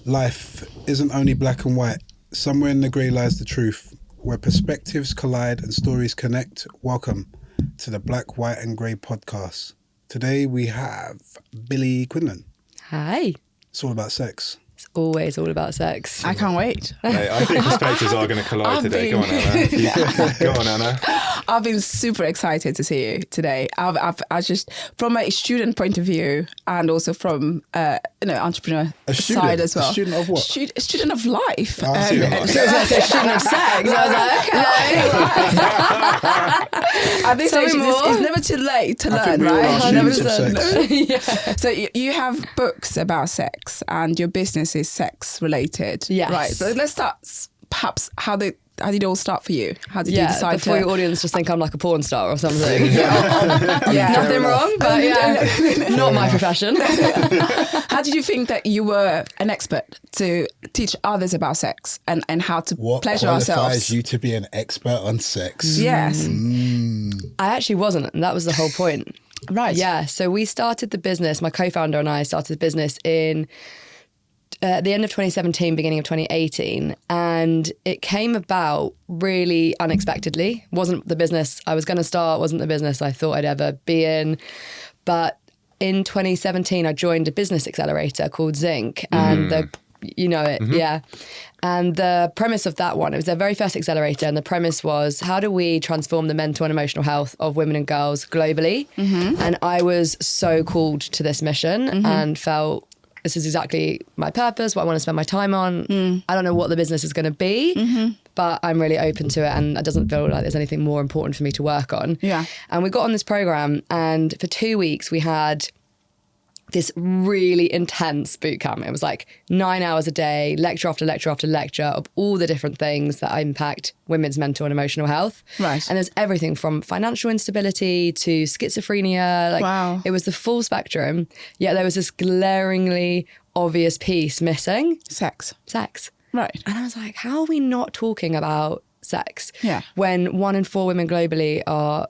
Life isn't only black and white. Somewhere in the grey lies the truth. Where perspectives collide and stories connect. Welcome to the Black, White and Grey podcast. Today we have Billie Quinlan. Hi. It's all about sex. It's always all about sex. I can't wait. Hey, I think perspectives are going to collide today. Go on, Anna. Go on, Anna. I've been super excited to see you today. I just, from a student point of view, and also from entrepreneur side as well. A student of what? A student of life. Oh, I see that. A student of sex. I was like, okay. At this age, it's never too late to learn, right? Never too yeah. So you have books about sex, and your business is sex related. Yes. Right. So let's start. Perhaps how did it all start for you? How did you decide before to? your audience just think I'm like a porn star or something. Yeah. Nothing wrong, but not my profession. How did you think that you were an expert to teach others about sex and how to pleasure qualifies ourselves? you to be an expert on sex? Yes. I actually wasn't, and that was the whole point. Right. Yeah, so we started the business, my co-founder and I started the business in the end of 2017, beginning of 2018, and it came about really unexpectedly. Wasn't the business I was going to start, wasn't the business I thought I'd ever be in. But in 2017, I joined a business accelerator called Zinc, and you know it, yeah. And the premise of that one, it was their very first accelerator, and the premise was, how do we transform the mental and emotional health of women and girls globally? And I was so called to this mission and felt, this is exactly my purpose, what I want to spend my time on. I don't know what the business is going to be, but I'm really open to it, and it doesn't feel like there's anything more important for me to work on. Yeah. And we got on this program, and for 2 weeks we had this really intense boot camp. It was like 9 hours a day, lecture after lecture after lecture of all the different things that impact women's mental and emotional health. Right. And there's everything from financial instability to schizophrenia. Like, wow. It was the full spectrum. Yet there was this glaringly obvious piece missing. Sex. Right. And I was like, how are we not talking about sex? Yeah. When 1 in 4 women globally are,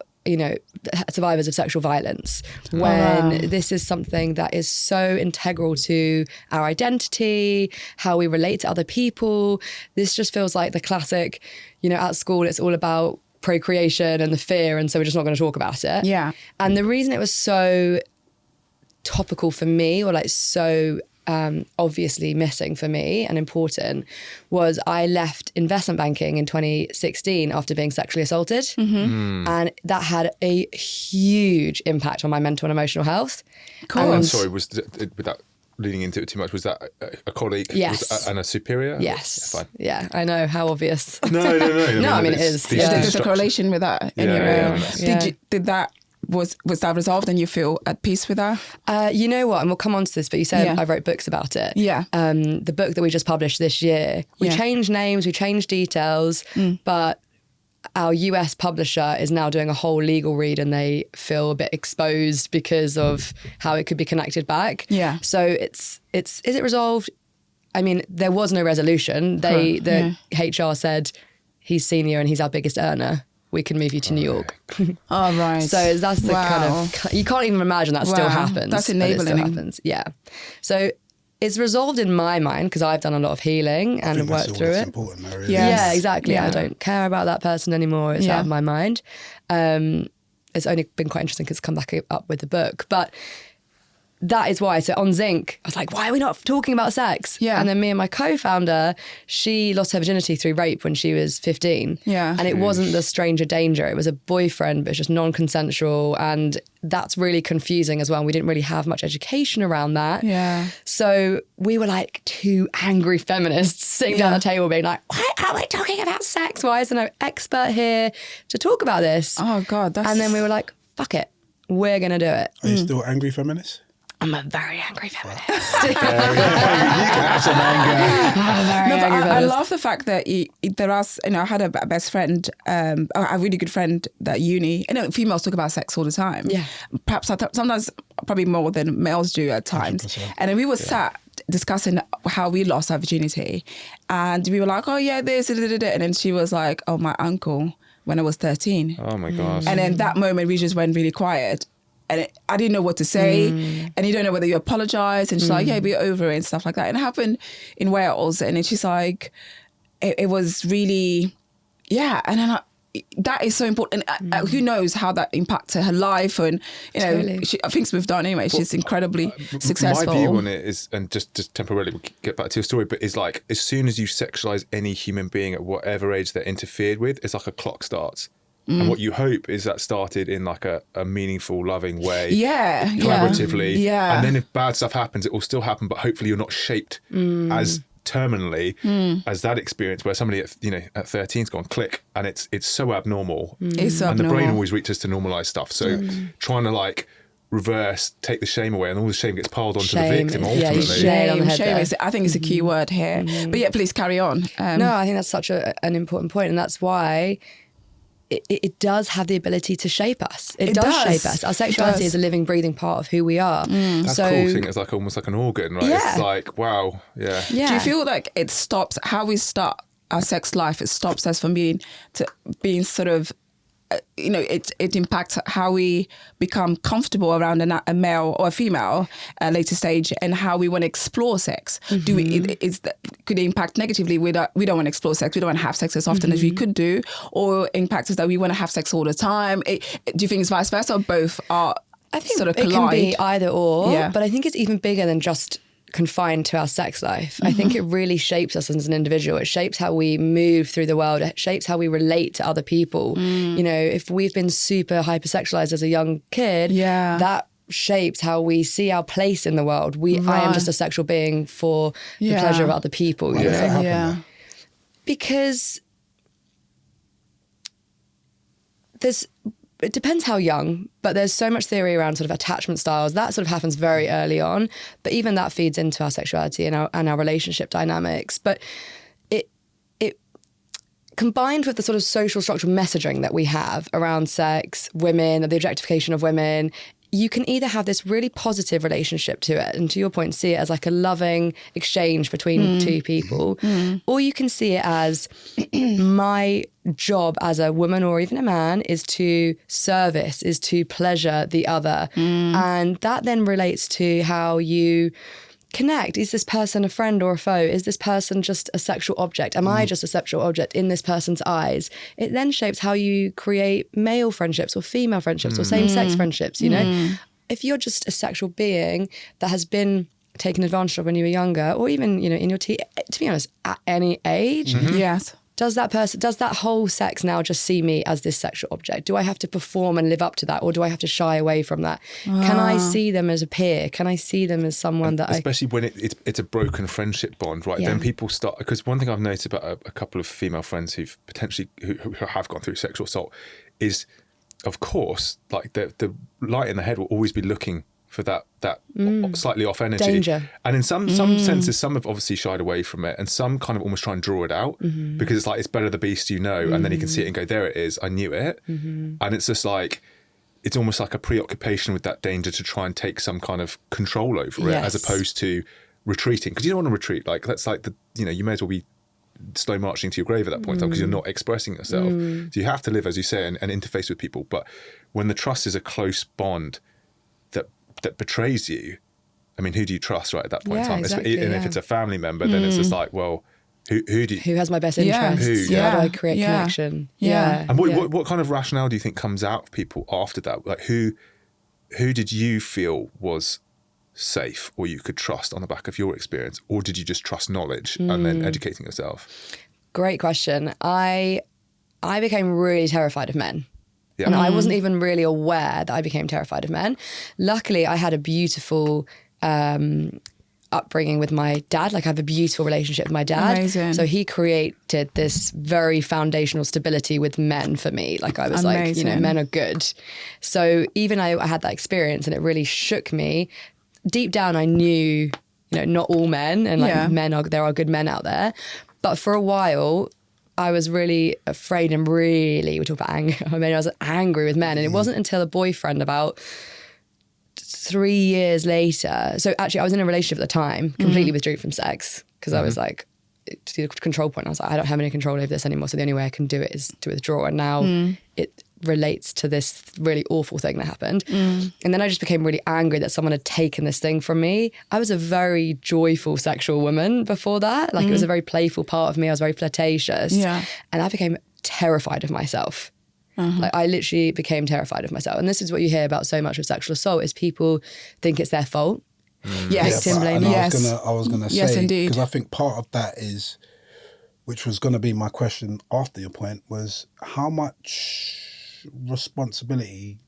survivors of sexual violence, when this is something that is so integral to our identity, how we relate to other people. This just feels like the classic, at school, it's all about procreation and the fear, and so we're just not going to talk about it. Yeah. And the reason it was so topical for me, or like so obviously missing for me and important, was I left investment banking in 2016 after being sexually assaulted. And that had a huge impact on my mental and emotional health. Cool. I'm sorry, without leading into it too much, was that a colleague? Yes. And a superior? Yes. Yeah, fine. Yeah, I know, how obvious. No. No, I mean, it is. these Yeah. two There's a correlation with that. Anyway. Yeah. Did that was that resolved and you feel at peace with that? You know what, and we'll come on to this, but you said Yeah. I wrote books about it. Yeah. The book that we just published this year, we changed names, we changed details, but our US publisher is now doing a whole legal read, and they feel a bit exposed because of how it could be connected back. Yeah. So is it resolved? I mean, there was no resolution. The HR said, he's senior and he's our biggest earner. We can move you to New York. Oh, right. So that's the kind of, you can't even imagine that still happens. That's but it enabling. still happens. Yeah. So it's resolved in my mind because I've done a lot of healing and worked through it. Important, though, really. Yes. Yeah, exactly. Yeah. I don't care about that person anymore. It's out of my mind. It's only been quite interesting because it's come back up with the book. But that is why. So on Zinc, I was like, why are we not talking about sex? Yeah. And then me and my co-founder, she lost her virginity through rape when she was 15. Yeah. And it wasn't the stranger danger. It was a boyfriend, but it's just non-consensual. And that's really confusing as well. We didn't really have much education around that. Yeah. So we were like two angry feminists sitting down at the table being like, why are we talking about sex? Why is there no expert here to talk about this? Oh, God. And then we were like, fuck it. We're going to do it. Are you still angry feminist? I'm a very angry feminist. You can have some anger. I'm a very No, but angry I feminist. love the fact that there are, I had a best friend, a really good friend at uni. Females talk about sex all the time. Yeah. Perhaps sometimes probably more than males do at times. 100%. And then we were sat discussing how we lost our virginity, and we were like, oh yeah, this, and then she was like, oh, my uncle when I was 13. Oh my gosh. And then that moment we just went really quiet. and I didn't know what to say, and you don't know whether you apologize, and she's like, yeah, be over it and stuff like that. And it happened in Wales, and then she's like, it was really, yeah, and then that is so important. And who knows how that impacted her life, and things moved on anyway. She's incredibly successful. My view on it is, and just temporarily, we'll get back to your story, but is like, as soon as you sexualize any human being at whatever age they're interfered with, it's like a clock starts. And what you hope is that started in like a meaningful, loving way, collaboratively. Yeah. And then if bad stuff happens, it will still happen, but hopefully you're not shaped as terminally as that experience where somebody at 13's gone click, and it's so abnormal. It's so and abnormal. the brain always reaches to normalize stuff. So trying to like reverse, take the shame away, and all the shame gets piled onto the victim ultimately. Shame is, I think, is a key word here. But yeah, please carry on. No, I think that's such an important point, and that's why it does have the ability to shape us. It does shape us. Our sexuality is a living, breathing part of who we are. That's so, cool thing. It's like almost like an organ, right? Yeah. It's like, wow, yeah. Do you feel like it stops how we start our sex life? It stops us from being sort of, it impacts how we become comfortable around a male or a female later stage, and how we want to explore sex. Do we? Could it impact negatively? We don't want to explore sex. We don't want to have sex as often as we could do, or impact us that we want to have sex all the time. Do you think it's vice versa, or both are? I think sort of collide? It can be either or, Yeah. but I think it's even bigger than just confined to our sex life. I think it really shapes us as an individual. It shapes how we move through the world. It shapes how we relate to other people. If we've been super hypersexualized as a young kid, that shapes how we see our place in the world. I am just a sexual being for the pleasure of other people. Why does that happen, though? Because it depends how young, but there's so much theory around sort of attachment styles. That sort of happens very early on, but even that feeds into our sexuality and our relationship dynamics. But it combined with the sort of social structural messaging that we have around sex, women, the objectification of women, you can either have this really positive relationship to it, and to your point, see it as like a loving exchange between two people, or you can see it as my job as a woman or even a man is to service, is to pleasure the other. And that then relates to how you connect. Is this person a friend or a foe? Is this person just a sexual object? Am I just a sexual object in this person's eyes? It then shapes how you create male friendships or female friendships or same-sex friendships, If you're just a sexual being that has been taken advantage of when you were younger, or even, in your to be honest, at any age, Yes. does that whole sex now just see me as this sexual object? Do I have to perform and live up to that, or do I have to shy away from that? Can I see them as a peer? Can I see them as someone that especially when it's a broken friendship bond, right? Yeah. Then people start, because one thing I've noticed about a couple of female friends who have gone through sexual assault is, of course, like the light in the head will always be looking for that slightly off energy. Danger. And in some senses, some have obviously shied away from it, and some kind of almost try and draw it out because it's like, it's better the beast and then you can see it and go, there it is, I knew it. And it's just like, it's almost like a preoccupation with that danger to try and take some kind of control over it, as opposed to retreating, because you don't want to retreat. Like, that's like you may as well be slow marching to your grave at that point in time, because you're not expressing yourself. So you have to live, as you say, and interface with people. But when the trust is a close bond that betrays you, I mean, who do you trust right at that point in time? Exactly, and if it's a family member, then it's just like, well, who has my best Yeah. interests? Who, How do I create connection? and what kind of rationale do you think comes out of people after that? Like, who did you feel was safe or you could trust on the back of your experience, or did you just trust knowledge and then educating yourself? Great question. I became really terrified of men. Yeah. And I wasn't even really aware that I became terrified of men. Luckily, I had a beautiful upbringing with my dad. Like, I have a beautiful relationship with my dad. Amazing. So he created this very foundational stability with men for me. Like, I was Amazing. like, men are good. So even I had that experience, and it really shook me. Deep down, I knew, not all men, and there are good men out there. But for a while, I was really afraid and we talk about anger. I mean, I was angry with men. And it wasn't until a boyfriend about 3 years later. So actually, I was in a relationship at the time, completely withdrew from sex, because I was like, to the control point. I was like, I don't have any control over this anymore. So the only way I can do it is to withdraw. And now it relates to this really awful thing that happened. And then I just became really angry that someone had taken this thing from me. I was a very joyful sexual woman before that. Like it was a very playful part of me. I was very flirtatious. Yeah. And I became terrified of myself. Like I literally became terrified of myself. And this is what you hear about so much with sexual assault is people think it's their fault. Yes. Victim blaming. Yes. I was gonna say, Yes, indeed. because I think part of that is, which was gonna be my question after your point, was how much responsibility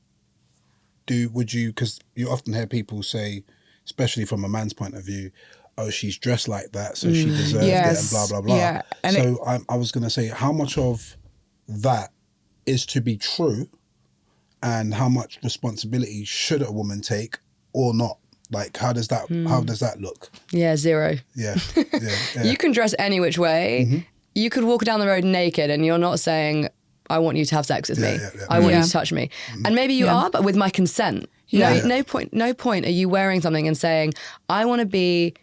would you, because you often hear people say, especially from a man's point of view, oh, she's dressed like that, so she deserves it, and blah blah blah. Yeah. And so I was gonna say, how much of that is to be true, and how much responsibility should a woman take or not? Like, how does that look? Yeah, zero. Yeah. You can dress any which way. You could walk down the road naked and you're not saying, I want you to have sex with me. I want you to touch me. And maybe you are, but with my consent. No point are you wearing something and saying, I want to be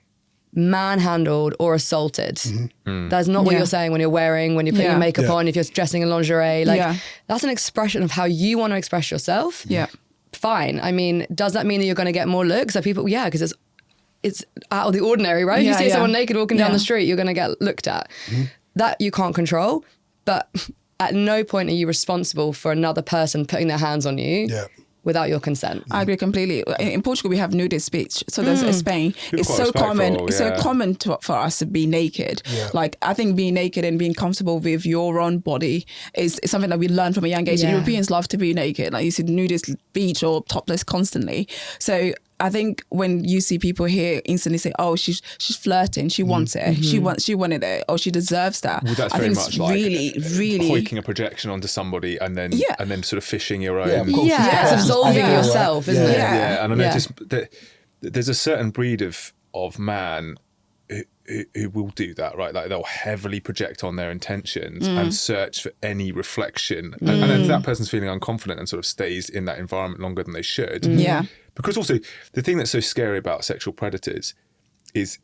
manhandled or assaulted. That's not what you're saying when you're putting your makeup on, if you're dressing in lingerie. Like that's an expression of how you want to express yourself. Yeah. Fine. I mean, does that mean that you're going to get more looks? Are people, because it's out of the ordinary, right? If you see someone naked walking down the street, you're going to get looked at. That you can't control, but at no point are you responsible for another person putting their hands on you without your consent. I agree completely. In Portugal, we have nudist beach. So there's Spain. People It's quite so common. respectful, It's so common for us to be naked. Like I think being naked and being comfortable with your own body is something that we learn from a young age. Europeans love to be naked. Like you see nudist beach or topless constantly. So I think when you see people here instantly say, "Oh, she's flirting. She wants it. She wanted it. Or she deserves that." Well, that's I very think much it's like really hoiking a projection onto somebody and then sort of fishing your own. of course. It's absolving yourself, isn't it? Yeah, and I noticed that there's a certain breed of man who will do that, right? Like they'll heavily project on their intentions and search for any reflection. And if that person's feeling unconfident and sort of stays in that environment longer than they should. Because also the thing that's so scary about sexual predators is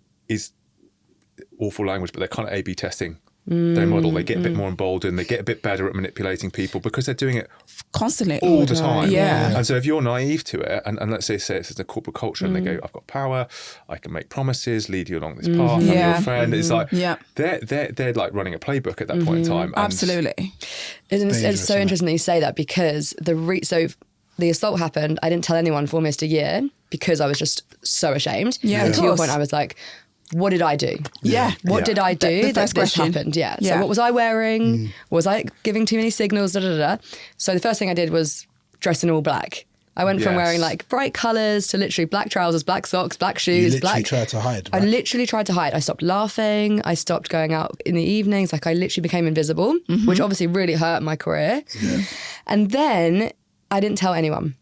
awful language, but they're kind of A/B testing their model. They get a bit more emboldened. They get a bit better at manipulating people because they're doing it constantly all the time. Yeah. And so if you're naive to it, and let's say it's a corporate culture, and they go, "I've got power, I can make promises, lead you along this path, I'm your friend." It's like they're like running a playbook at that point in time. And Absolutely. It's so interesting that you say that because the assault happened. I didn't tell anyone for almost a year because I was just so ashamed. Yeah, and of to your course. point, I was like, what did I do? What did I do The that first this question. happened? So what was I wearing? Was I giving too many signals? So the first thing I did was dress in all black. I went from wearing like bright colours to literally black trousers, black socks, black shoes, You literally tried to hide, I right? literally tried to hide. I stopped laughing. I stopped going out in the evenings. Like I literally became invisible, which obviously really hurt my career. And then I didn't tell anyone.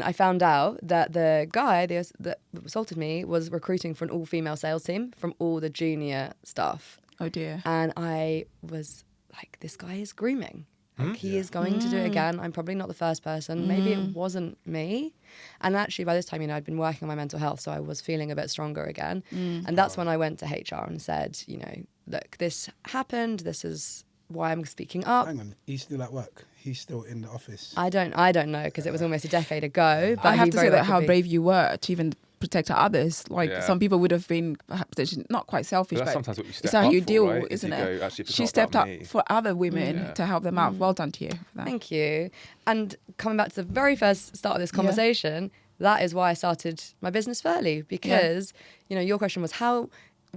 I found out that the guy that assaulted me was recruiting for an all-female sales team from all the junior staff. Oh dear. And I was like, this guy is grooming. Like he is going to do it again. I'm probably not the first person. Maybe it wasn't me. And actually by this time, I'd been working on my mental health, so I was feeling a bit stronger again. And that's when I went to HR and said, look, this happened. This is why I'm speaking up. Hang on, he's still at work. He's still in the office. I don't know because it was almost a decade ago. But I have he to very say that well how could be. brave you were to even protect others. Like some people would have been potentially not quite selfish, But that's but sometimes what you it's step how up you for, deal, right? Is isn't you it? go, actually, if it's She not stepped about up me. for other women to help them out. Well done to you. For that. Thank you. And coming back to the very first start of this conversation, that is why I started my business Ferly because, your question was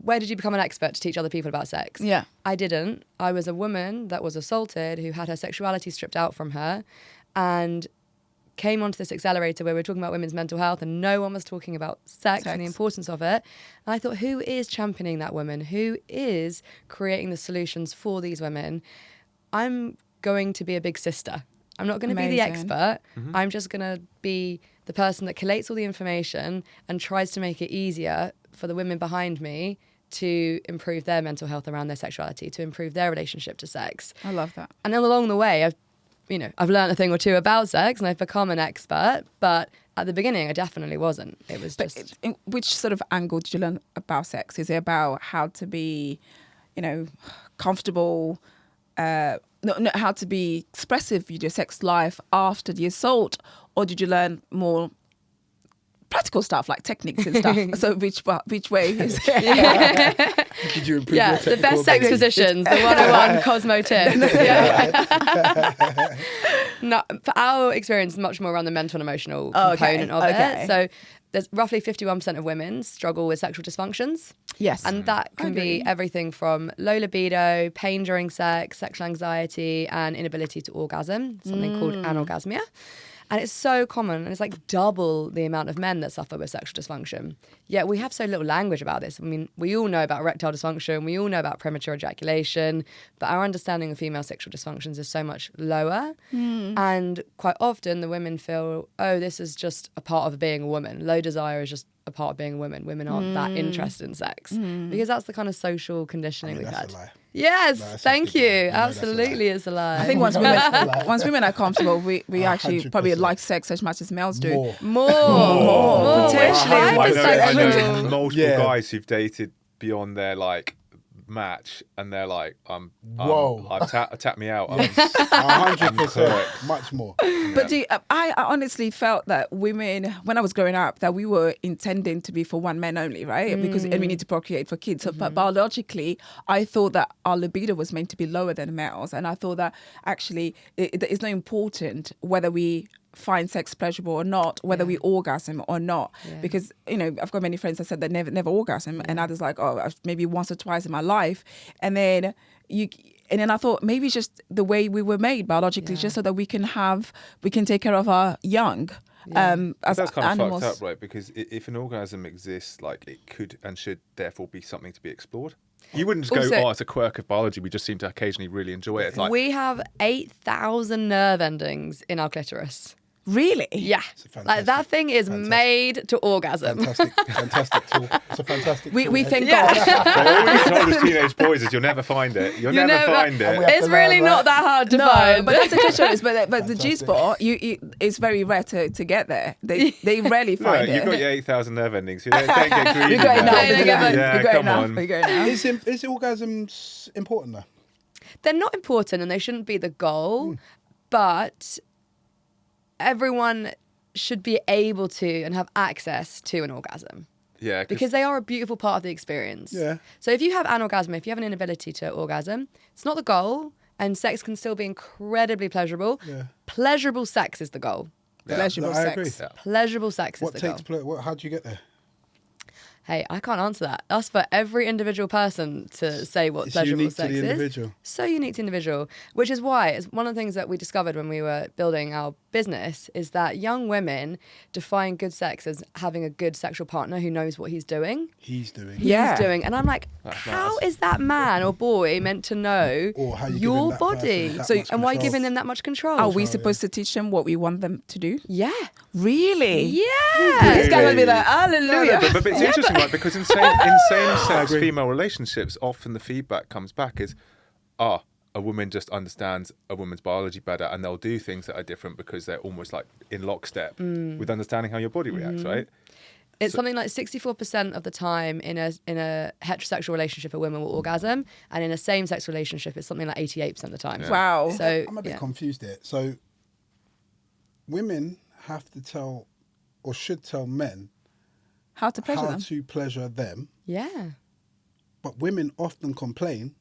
where did you become an expert to teach other people about sex? Yeah. I didn't. I was a woman that was assaulted who had her sexuality stripped out from her and came onto this accelerator where we were talking about women's mental health and no one was talking about sex and the importance of it. And I thought, who is championing that woman? Who is creating the solutions for these women? I'm going to be a big sister. I'm not going to be the expert. I'm just going to be the person that collates all the information and tries to make it easier for the women behind me to improve their mental health around their sexuality, to improve their relationship to sex. I love that. And then along the way, I've learned a thing or two about sex and I've become an expert, but at the beginning, I definitely wasn't. It was just... Which sort of angle did you learn about sex? Is it about how to be, comfortable, know how to be expressive with your sex life after the assault, or did you learn more practical stuff like techniques and stuff? So which way is it? Did you improve your the technical best sex ability? positions, the 101 Cosmo tips. No, for our experience, much more around the mental and emotional component of it. So there's roughly 51% of women struggle with sexual dysfunctions. Yes. And that can be everything from low libido, pain during sex, sexual anxiety, and inability to orgasm, something called anorgasmia. And it's so common, and it's like double the amount of men that suffer with sexual dysfunction. Yet we have so little language about this. I mean, we all know about erectile dysfunction, we all know about premature ejaculation, but our understanding of female sexual dysfunctions is so much lower. And quite often the women feel, oh, this is just a part of being a woman. Low desire is just a part of being a woman. Women aren't that interested in sex. Because that's the kind of social conditioning we've That's had. a lie. Yes, No, that's a thank big you. lie. You know that's a Absolutely, lie. it's a lie. I think once women are comfortable, we actually probably 100%. like sex as much as males do. more. Potentially. We're I know hypersexual. multiple Yeah. guys who've dated beyond their like match, and they're like, Whoa. tap me out. 100%, much more. But I honestly felt that women, when I was growing up, that we were intending to be for one man only, right? Because and we need to procreate for kids. So, but biologically, I thought that our libido was meant to be lower than males, and I thought that actually it's not important whether we find sex pleasurable or not, whether we orgasm or not, because I've got many friends that said they never orgasm, and others like, oh, maybe once or twice in my life, and then I thought maybe it's just the way we were made biologically, just so that we can take care of our young. As that's kind of animals. fucked up, right? Because if an orgasm exists, like it could and should therefore be something to be explored. You wouldn't just Also- go, it's a quirk of biology. We just seem to occasionally really enjoy it. It's like, We have 8,000 nerve endings in our clitoris. Really? Yeah. fantastic- Like that thing is fantastic- made to orgasm. Fantastic tool. It's a fantastic tool. We thank Yeah. God. but all we told as teenage boys is you'll never find it. You'll never find And we it. have It's to learn, really right? not that hard to No, find. but that's the clitoris. But the Fantastic. G-spot, it's very rare to get there. They rarely Look, find you've it. got your 8,000 nerve endings. You don't get greedy. We're going now. now. Yeah, yeah, yeah. Yeah, We're going come now. on. We're going now. Is orgasms important though? They're not important and they shouldn't be the goal, but everyone should be able to and have access to an orgasm. Yeah, Because they are a beautiful part of the experience. Yeah. So if you have anorgasm, if you have an inability to orgasm, it's not the goal, and sex can still be incredibly pleasurable. Yeah. Pleasurable sex is the goal. Pleasurable I sex. agree. Yeah. Pleasurable sex What is the takes goal. place? How do you get there? Hey, I can't answer that. That's for every individual person to say what It's pleasurable unique to sex the is. individual. So unique to the individual, which is why it's one of the things that we discovered when we were building our business is that young women define good sex as having a good sexual partner who knows what he's doing. He's doing. Yeah. He's doing. And I'm like, how is that man or boy meant to know Or how you giving your that body? person that So, much and why are you control? giving them that much control? Are we supposed to teach them what we want them to do? Yeah. Really? Yeah. This guy would be like, No, hallelujah. but it's interesting, right? Because in same-sex female relationships, often the feedback comes back is, a woman just understands a woman's biology better, and they'll do things that are different because they're almost like in lockstep with understanding how your body reacts, right? It's something like 64% of the time in a heterosexual relationship, a woman will orgasm, and in a same-sex relationship, it's something like 88% of the time. Wow. So I'm a bit yeah. confused here. So women have to tell or should tell men How to pleasure how them? to pleasure them, Yeah. but women often complain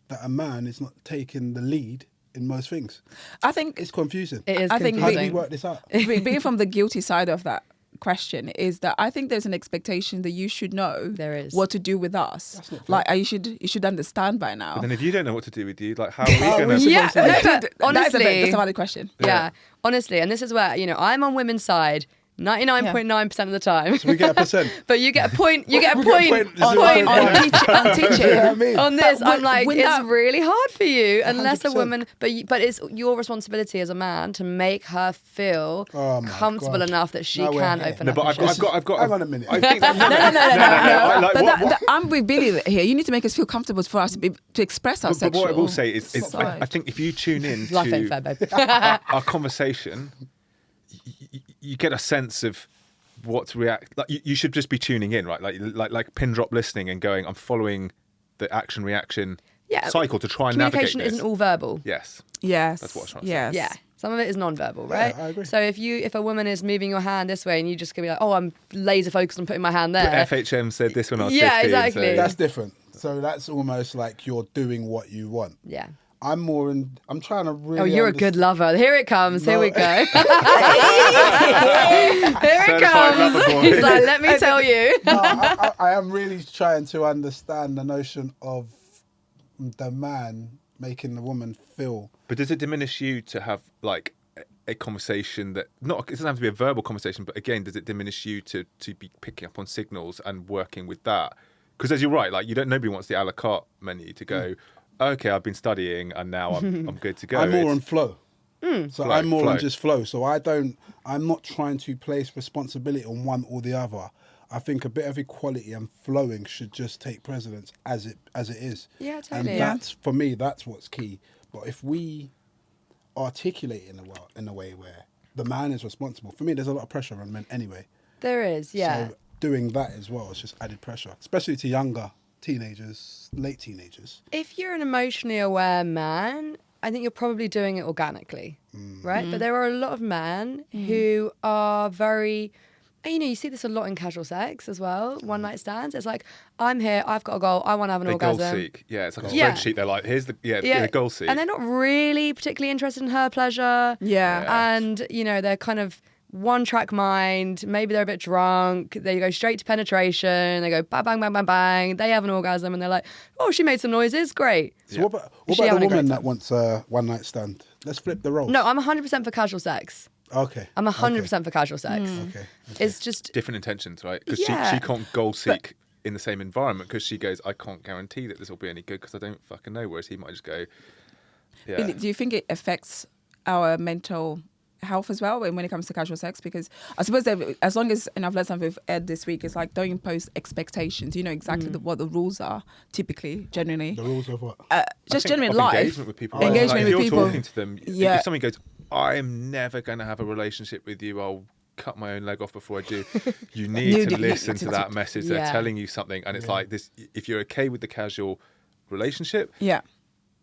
that a man is not taking the lead in most things. I think It's confusing. It is I think How do we confusing. work this out? being from the guilty side of that question is that I think there's an expectation that you should know There is. what to do with us. That's not fair. Like you should understand by now. But then if you don't know what to do with you, like how are we How are going we to... Yeah, supposed to- no, but honestly, that's a valid question. yeah, honestly, and this is where I'm on women's side 99.9% of the time. We get a percent. But you get a point. You get a We get a point. point. On, Zero point point on, one. on teaching. You know what I mean? on this. But I'm like, when it's that- really hard for you unless a 100%. woman. But it's your responsibility as a man to make her feel Oh my comfortable God. enough that she Now we're can here. open No, up. but and I've share. got... Hang on a minute. I think that, No. like, But what- I'm with Billy here. You need to make us feel comfortable for us to express our But sexual. what I will say is side. I think if you tune in Life ain't to fair, babe. our conversation, you get a sense of what to react. Like you should just be tuning in, right? Like pin drop listening and going, I'm following the action reaction cycle to try and navigate communication this. isn't all verbal. Yes. Yes. That's what I was trying to say. yes. Yeah. Some of it is non-verbal, right? I agree. So if a woman is moving your hand this way and you just gonna be like, oh, I'm laser focused on putting my hand there. FHM said this when I was Yeah, 15. exactly. So That's different. So that's almost like you're doing what you want. Yeah. I'm trying to really. Oh, you're a good lover. Here it comes. Here No. we go. Here it Certified lover comes. boy. He's like, let me tell you. No, I am really trying to understand the notion of the man making the woman feel. But does it diminish you to have like a conversation that it doesn't have to be a verbal conversation, but again, does it diminish you to be picking up on signals and working with that? Because as you're right, like nobody wants the a la carte menu to go, okay, I've been studying and now I'm good to go. I'm more on flow. So I'm more flow. on just flow. So I'm not trying to place responsibility on one or the other. I think a bit of equality and flowing should just take precedence as it is. Yeah, totally. And that's, for me, that's what's key. But if we articulate in a way where the man is responsible, for me, there's a lot of pressure on men anyway. There is, yeah. So doing that as well is just added pressure, especially to younger teenagers, late teenagers. If you're an emotionally aware man, I think you're probably doing it organically, right? But there are a lot of men who are very, you see this a lot in casual sex as well, one night stands. It's like, I'm here, I've got a goal, I want to have an They orgasm. goal seek. Yeah, it's like a Yeah. spreadsheet. They're like, here's the goal seek. And they're not really particularly interested in her pleasure. Yeah. And, they're kind of one-track mind. Maybe they're a bit drunk. They go straight to penetration. They go bang, bang, bang, bang, bang. They have an orgasm and they're like, oh, she made some noises. Great. So what about She the having a great woman time. that wants a one night stand? Let's flip the roles. No, I'm 100% for casual sex. Okay. I'm 100% for casual sex. Okay. It's just, Different intentions, right? Because Yeah. she can't goal seek in the same environment because she goes, I can't guarantee that this will be any good because I don't fucking know. Whereas he might just go, yeah. Billy, do you think it affects our mental health as well when it comes to casual sex? Because I suppose that as long as, and I've learned something with Ed this week, it's like don't impose expectations. You know exactly what the rules are, typically, generally. The rules of what? Just I think generally of life. engagement with people. Engagement Like, with if people. you're talking to them, Yeah. if somebody goes, I'm never going to have a relationship with you, I'll cut my own leg off before I do. You need to listen to that message. They're Yeah. telling you something. And it's like this, if you're okay with the casual relationship, Yeah.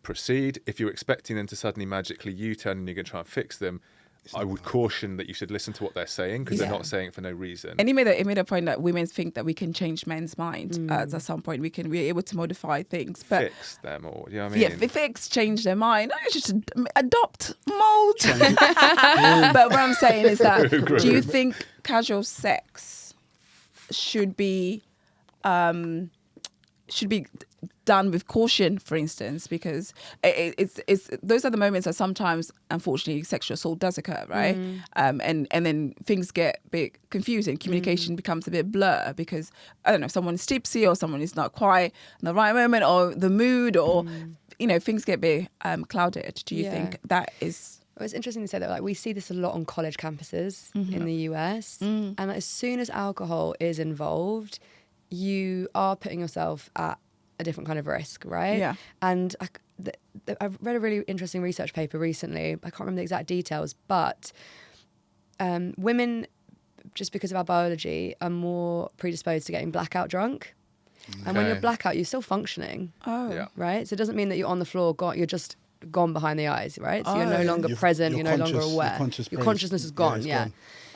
proceed. If you're expecting them to suddenly magically U-turn and you're going to try and fix them, I would caution that you should listen to what they're saying because they're not saying it for no reason. And he made a point that women think that we can change men's mind. At some point, we're able to modify things, but Fix them, or you know what I mean? yeah, fix, change their mind. No, just adopt, mold. But what I'm saying is that, do you think casual sex should be done with caution, for instance, because it's those are the moments that sometimes, unfortunately, sexual assault does occur, right? And then things get a bit confusing. Communication becomes a bit blur because I don't know, someone's tipsy or someone is not quite in the right moment or the mood or things get a bit clouded. Do you Yeah. think that is? Well, it's interesting to say that, like, we see this a lot on college campuses in the US, and as soon as alcohol is involved, you are putting yourself at a different kind of risk, right? Yeah. And I've read a really interesting research paper recently. I can't remember the exact details, but women, just because of our biology, are more predisposed to getting blackout drunk. And when you're Okay. blackout, you're still functioning, Oh, Yeah. right? So it doesn't mean that you're on the floor, you're just gone behind the eyes, right? So you're no longer You're- present, you're you're no longer conscious, aware. your conscious Your brain's- consciousness is gone, it's yeah. gone.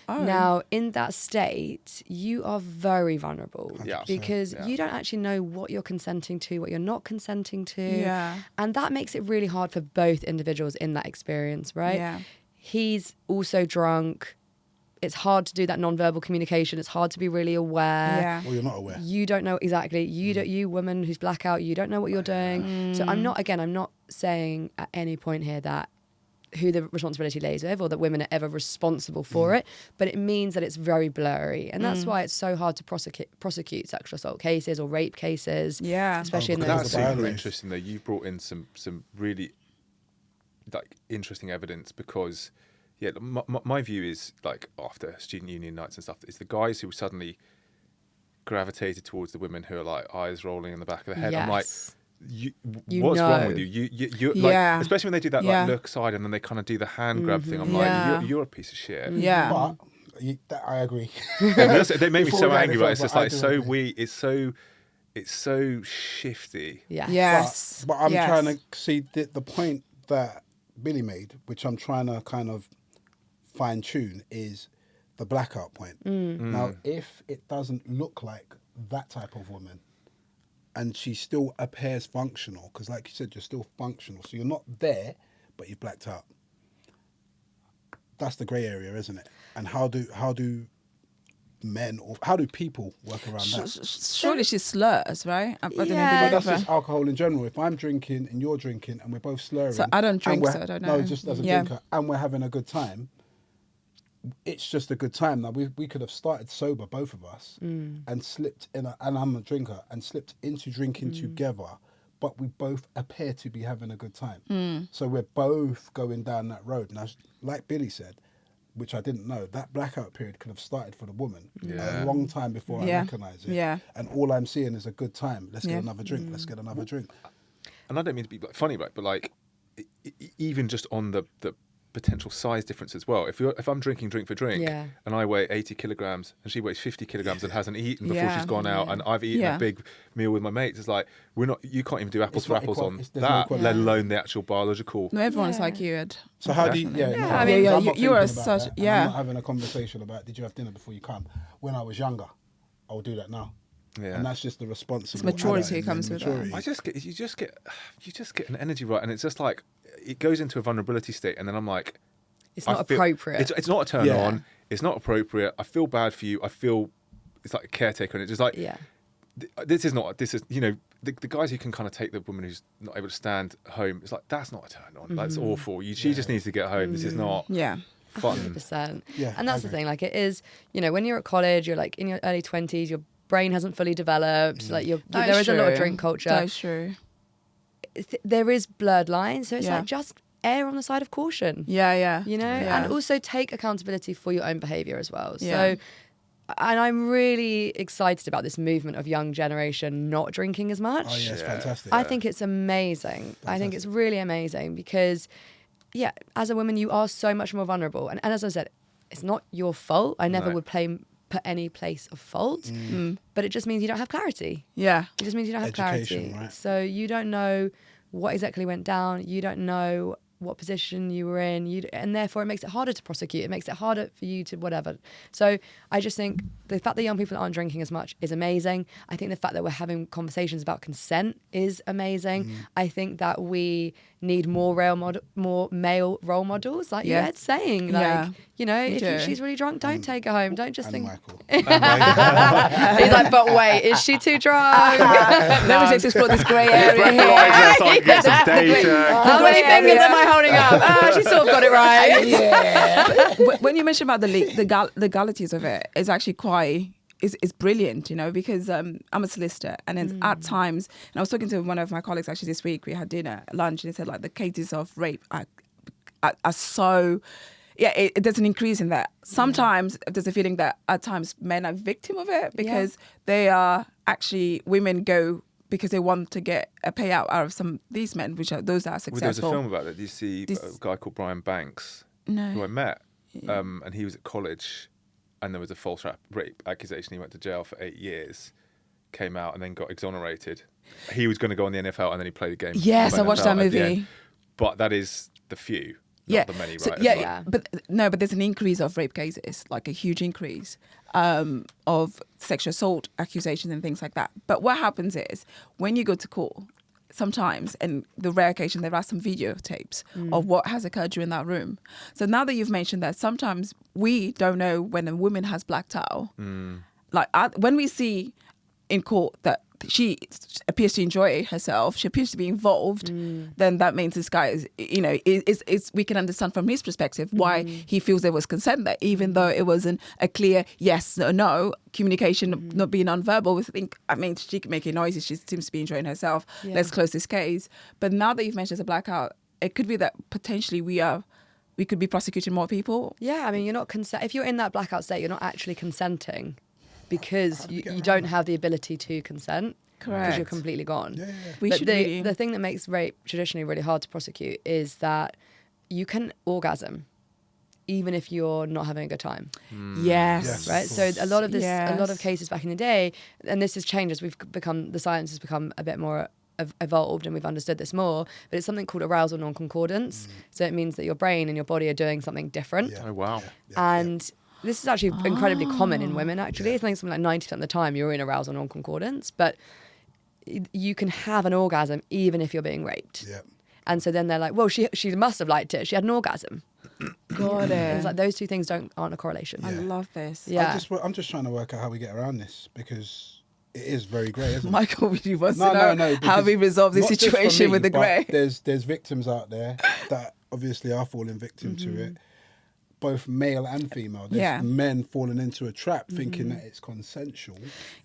Oh. Now, in that state, you are very vulnerable Yeah. because Yeah. you don't actually know what you're consenting to, what you're not consenting to. Yeah. And that makes it really hard for both individuals in that experience, right? Yeah. He's also drunk. It's hard to do that non-verbal communication. It's hard to be really aware. Yeah. Well, you're not aware. You don't know exactly. You woman who's blackout, you don't know what you're doing. So I'm not saying at any point here that who the responsibility lays with or that women are ever responsible for it, but it means that it's very blurry. And that's why it's so hard to prosecute sexual assault cases or rape cases. Yeah. Especially in because those. That's super biology. interesting though. You brought in some really like interesting evidence because my view is like after student union nights and stuff, it's the guys who suddenly gravitated towards the women who are like eyes rolling in the back of the head. I'm like, Yes. what's wrong know. with you? You like, Yeah. especially when they do that Yeah. like look side and then they kind of do the hand grab thing. I'm Yeah. like, you're a piece of shit. Yeah. But I agree. And they make me Before so we go angry, any but it's further, just I like do so agree. weak. It's so it's so shifty. Yeah. Yes. But I'm Yes. trying to see the point that Billy made, which I'm trying to kind of fine tune, is the blackout point. Now, if it doesn't look like that type of woman and she still appears functional, because like you said, you're still functional. So you're not there, but you've blacked out. That's the grey area, isn't it? And how do men or how do people work around that? Surely she slurs, right? I don't know, Yeah. But did that's you ever- just alcohol in general. If I'm drinking and you're drinking and we're both slurring, So I don't and drink, we're- so I don't know. No, just as a Yeah. drinker, and we're having a good time. It's just a good time. Now we could have started sober, both of us, and slipped in. And I'm a drinker, and slipped into drinking together. But we both appear to be having a good time. So we're both going down that road. Now, like Billy said, which I didn't know, that blackout period could have started for the woman a long time before I Yeah. recognise it. Yeah. And all I'm seeing is a good time. Let's Yeah. get another drink. Let's get another drink. And I don't mean to be like funny, right? But like, even just on the potential size difference as well. If I'm drinking drink for drink, Yeah. and I weigh 80 kilograms and she weighs 50 kilograms and hasn't eaten before Yeah. she's gone out, and I've eaten Yeah. a big meal with my mates, it's like you can't even do apples It's for not apples equal- on there's no that, equality. let alone the actual biological. No, everyone's like you, Ed. So how do you? Yeah, no, I mean, I'm not you are thinking about such- that, and yeah. I'm not having a conversation about did you have dinner before you come. When I was younger, I would do that now. Yeah. And that's just the responsible. It's maturity adult in comes with that. maturity. You just get an energy right, and it's just like it goes into a vulnerability state, and then I'm like, It's not I feel- appropriate. It's not a turn Yeah. on. It's not appropriate. I feel bad for you. I feel it's like a caretaker, and it's just like Yeah. this is the guys who can kind of take the woman who's not able to stand home. It's like that's not a turn on. That's awful. She just needs to get home. This is not Yeah. fun. 100%. Yeah, And I that's the agree. thing. Like, it is, when you're at college, you're like in your early 20s, your brain hasn't fully developed. Like, That there is a lot of true. drink culture. That is true. There is blurred lines. So it's Yeah. like, just err on the side of caution. Yeah. And also take accountability for your own behaviour as well. Yeah. So, and I'm really excited about this movement of young generation not drinking as much. Oh yeah, it's fantastic. I think it's amazing. I think it's really amazing because, as a woman, you are so much more vulnerable. And as I said, it's not your fault. I never No. would put any place of fault, but it just means you don't have clarity. Yeah. It just means you don't have Education, clarity. right. So you don't know what exactly went down. You don't know what position you were in, and therefore it makes it harder to prosecute. It makes it harder for you to whatever. So I just think the fact that young people aren't drinking as much is amazing. I think the fact that we're having conversations about consent is amazing. I think that we need more male role models, like you Yeah. had saying, Yeah. if do. she's really drunk, don't take her home. Don't just and think. Michael. He's like, but wait, is she too drunk? Let me just explore this grey area here. Breathalyzer, so I can get some data. How many fingers am I holding up? She sort of got it right. Yeah. When you mention about the legalities of it, it's actually quite. It's brilliant, because I'm a solicitor, and then at times, and I was talking to one of my colleagues actually this week. We had dinner, lunch, and he said like the cases of rape are so. Yeah, there's an increase in that. Sometimes there's a feeling that at times men are victim of it because they are actually women go because they want to get a payout out of these men, which are those that are Well, successful. there's a film about it. Do you see a guy called Brian Banks, who I met, and he was at college, and there was a false rape accusation. He went to jail for 8 years, came out, and then got exonerated. He was going to go on the NFL, and then he played a game. Yes, of I watched NFL that at the movie. end. But that is the few, not the many, So, right? yeah, It's like- but there's an increase of rape cases, like a huge increase of sexual assault accusations and things like that. But what happens is when you go to court, sometimes, and the rare occasion, there are some videotapes of what has occurred during that room. So now that you've mentioned that, sometimes we don't know when a woman has blacked out. Like when we see in court that she appears to enjoy herself, she appears to be involved, then that means this guy is we can understand from his perspective why he feels there was consent there, even though it wasn't a clear yes or no communication, not being nonverbal. She can make noises, she seems to be enjoying herself. Let's close this case. But now that you've mentioned a blackout, it could be that potentially we could be prosecuting more people. Yeah, I mean, you're not if you're in that blackout state, you're not actually consenting because you don't have the ability to consent. Because Correct. you're completely gone. Yeah. We But should really- the thing that makes rape traditionally really hard to prosecute is that you can orgasm even if you're not having a good time. Yes. Yes. Right. So a lot of this, a lot of Yes. cases back in the day, and this has changed as the science has become a bit more evolved and we've understood this more, but it's something called arousal non-concordance. So it means that your brain and your body are doing something different. Yeah. Oh, wow. And this is actually incredibly common in women, actually. It's like something like 90% of the time you're in arousal non-concordance, but you can have an orgasm even if you're being raped. Yeah. And so then they're like, well, she must have liked it. She had an orgasm. Got And it's it. like those two things aren't a correlation. I love this. Yeah. I'm just trying to work out how we get around this, because it is very grey, isn't it? Michael, you want to know how because we resolve this not just for situation me, with the but grey? There's victims out there that obviously are falling victim to it, both male and female. There's men falling into a trap thinking that it's consensual.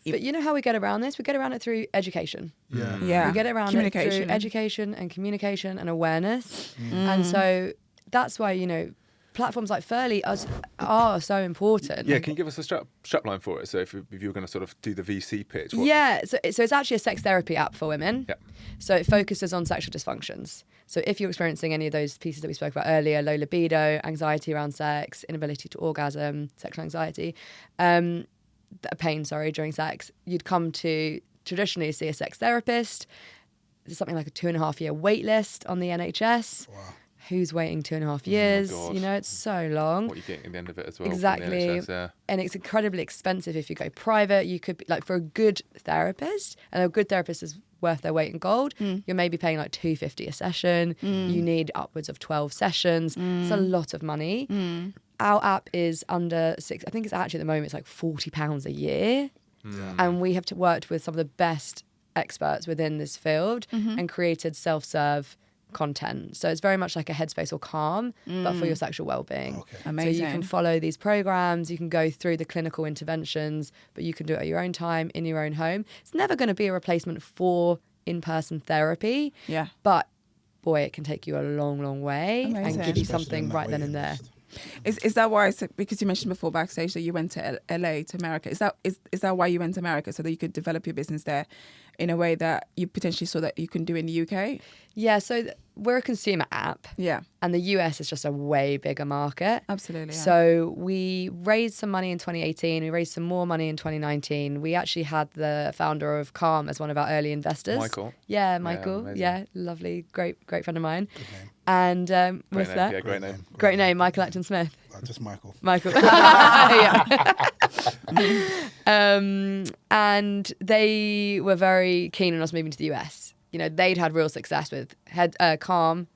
But you know how we get around this? We get around it through education. Yeah. Yeah. We get around it through education and communication and awareness. And so that's why, platforms like Ferly are so important. Yeah, can you give us a strap line for it? So if you were going to sort of do the VC pitch. Yeah, so it's actually a sex therapy app for women. Yeah. So it focuses on sexual dysfunctions. So if you're experiencing any of those pieces that we spoke about earlier, low libido, anxiety around sex, inability to orgasm, sexual anxiety, pain, during sex, you'd come to traditionally see a sex therapist. There's something like a 2.5 year wait list on the NHS. Wow. Who's waiting 2.5 years? God. It's so long. What you're getting at the end of it as well. from the Exactly. NHS, yeah. And it's incredibly expensive if you go private. You could be like, for a good therapist, and a good therapist is worth their weight in gold, you're maybe paying like $250 a session. You need upwards of 12 sessions. It's a lot of money. Our app is under $6. I think it's actually at the moment it's like £40 a year. And we have worked with some of the best experts within this field and created self-serve content. So it's very much like a Headspace or Calm, but for your sexual well-being. Okay. Amazing. So you can follow these programs, you can go through the clinical interventions, but you can do it at your own time, in your own home. It's never going to be a replacement for in-person therapy. Yeah. But boy, it can take you a long, long way Amazing. and give you Especially something on that right then and waiting there. list. Is that why? Because you mentioned before backstage that you went to LA to America. Is that why you went to America, so that you could develop your business there in a way that you potentially saw that you can do in the UK? Yeah, so we're a consumer app. Yeah, And the US is just a way bigger market. absolutely. Yeah. So we raised some money in 2018. We raised some more money in 2019. We actually had the founder of Calm as one of our early investors. Michael. Yeah, Michael. amazing. Yeah, lovely, great friend of mine. Good name. And Great what's name. that? Yeah, great name. Great name, Michael Acton Smith. Just Michael. Michael. Yeah. And they were very keen on us moving to the US. They'd had real success with Calm.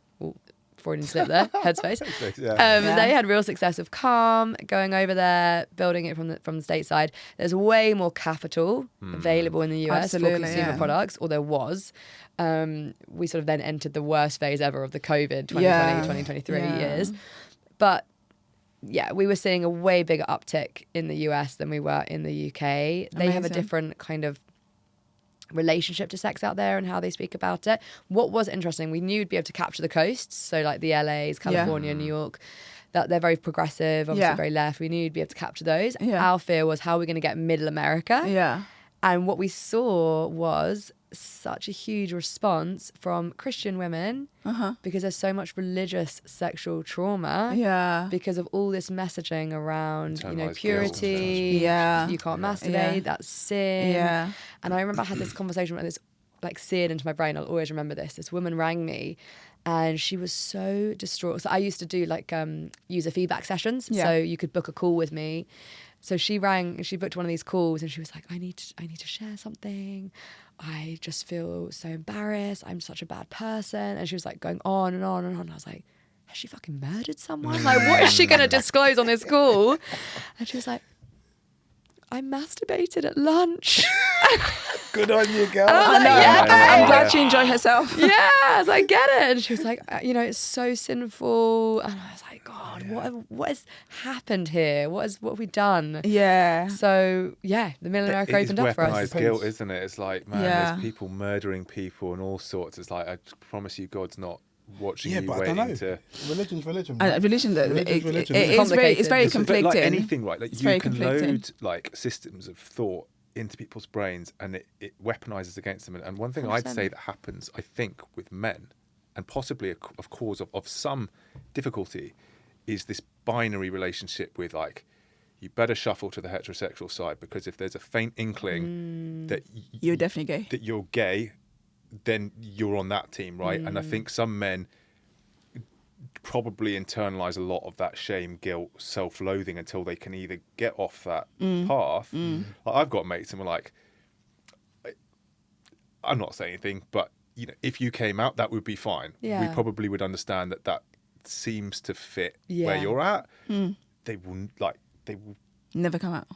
Freudian slip there, Headspace. Yeah. They had real success with Calm, going over there, building it from the stateside. There's way more capital available in the US Absolutely, for consumer yeah. products, or there was. We sort of then entered the worst phase ever of the COVID 2020, Yeah. 2023 Yeah. years. But yeah, we were seeing a way bigger uptick in the US than we were in the UK. They have a Amazing. different kind of relationship to sex out there and how they speak about it. What was interesting, we knew we'd be able to capture the coasts, so like the LAs, California, New York, that they're very progressive, obviously Yeah. very left. We knew we'd be able to capture those. Yeah. Our fear was, how are we going to get middle America? Yeah. And what we saw was such a huge response from Christian women because there's so much religious sexual trauma Yeah. because of all this messaging around, Internalized purity. Yeah. You can't masturbate, Yeah. that's sin. Yeah. And I remember I had this conversation where this like seared into my brain. I'll always remember this. This woman rang me and she was so distraught. So I used to do like user feedback sessions. Yeah. So you could book a call with me. So she booked one of these calls and she was like, I need to share something. I just feel so embarrassed. I'm such a bad person. And she was like going on and on and on. I was like, has she fucking murdered someone? Like, what is she going to disclose on this call? And she was like, I masturbated at lunch. Good on you, girl. I know. I'm glad she enjoyed herself. Yeah, I was like, get it. And she was like, it's so sinful. And I was like, God, what has happened here? What have we done? Yeah. So yeah, the middle America It's opened up for us. weaponized guilt, isn't it? It's like, man, Yeah. there's people murdering people and all sorts. It's like, I promise you, God's not watching Yeah, you but I don't know. waiting to. Religion's religion. Religion, Religion's religion. it's very Complicated. conflicting. But like anything, right? Like It's you very can conflicting. load like systems of thought into people's brains, and it weaponizes against them. And one thing I'd 100%. say that happens, I think, with men, and possibly a cause of some difficulty, is this binary relationship with like, you better shuffle to the heterosexual side, because if there's a faint inkling that You're definitely gay. that you're gay, then you're on that team, right? And I think some men probably internalize a lot of that shame, guilt, self-loathing until they can either get off that path. Like, I've got mates and we're like, I'm not saying anything, but you know, if you came out, that would be fine. Yeah. We probably would understand that that seems to fit where Yeah. you're at. They will Never come out.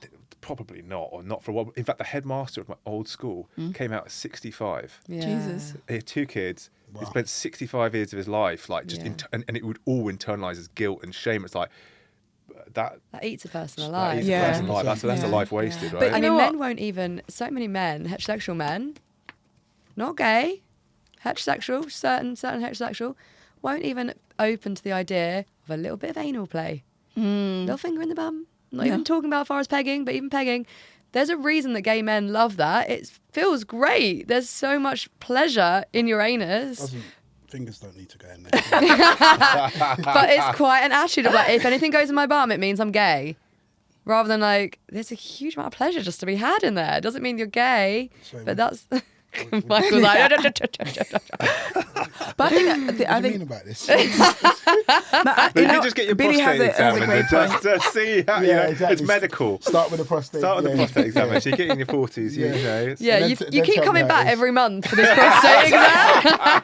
probably not, or not for a while. In fact, the headmaster of my old school came out at 65. Yeah. Jesus. He had 2 kids. Wow. He spent 65 years of his life like just Yeah. and it would all internalize as guilt and shame. It's like that eats a person that alive. is a Yeah. person's life. That's a Yeah. life wasted, But right? you I know mean, what? men won't even, so many men, heterosexual men, not gay, heterosexual, certain heterosexual, won't even open to the idea of a little bit of anal play. Little finger in the bum. Not even talking about as far as pegging, but even pegging. There's a reason that gay men love that. It feels great. There's so much pleasure in your anus. Fingers don't need to go in there. But it's quite an attitude of like, if anything goes in my bum, it means I'm gay. Rather than like, there's a huge amount of pleasure just to be had in there. It doesn't mean you're gay, So but that's... Michael's like... But I think What do you mean about this? no, But you if know, you just get your Billy prostate has a examined great point. just to see how, you Yeah, know, exactly. it's medical. Start with the prostate. Start with the yeah. prostate examination. You get in your 40s, you know. It's, Yeah, And you then keep tell me coming how back it is. every month for this prostate exam.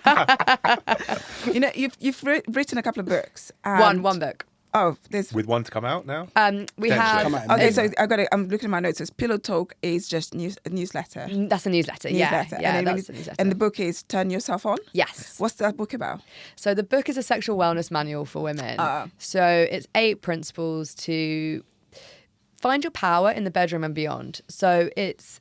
You know, you've written a couple of books. One book. Oh, there's. with one to come out now. We Potentially. have... Come out in Okay, May, so right? I got it. I'm looking at my notes. It's Pillow Talk is just a newsletter. That's a newsletter. Yeah, Newsletter. yeah, and then that's a newsletter. And the book is Turn Yourself On. Yes. What's that book about? So the book is a sexual wellness manual for women. So it's 8 principles to find your power in the bedroom and beyond. So it's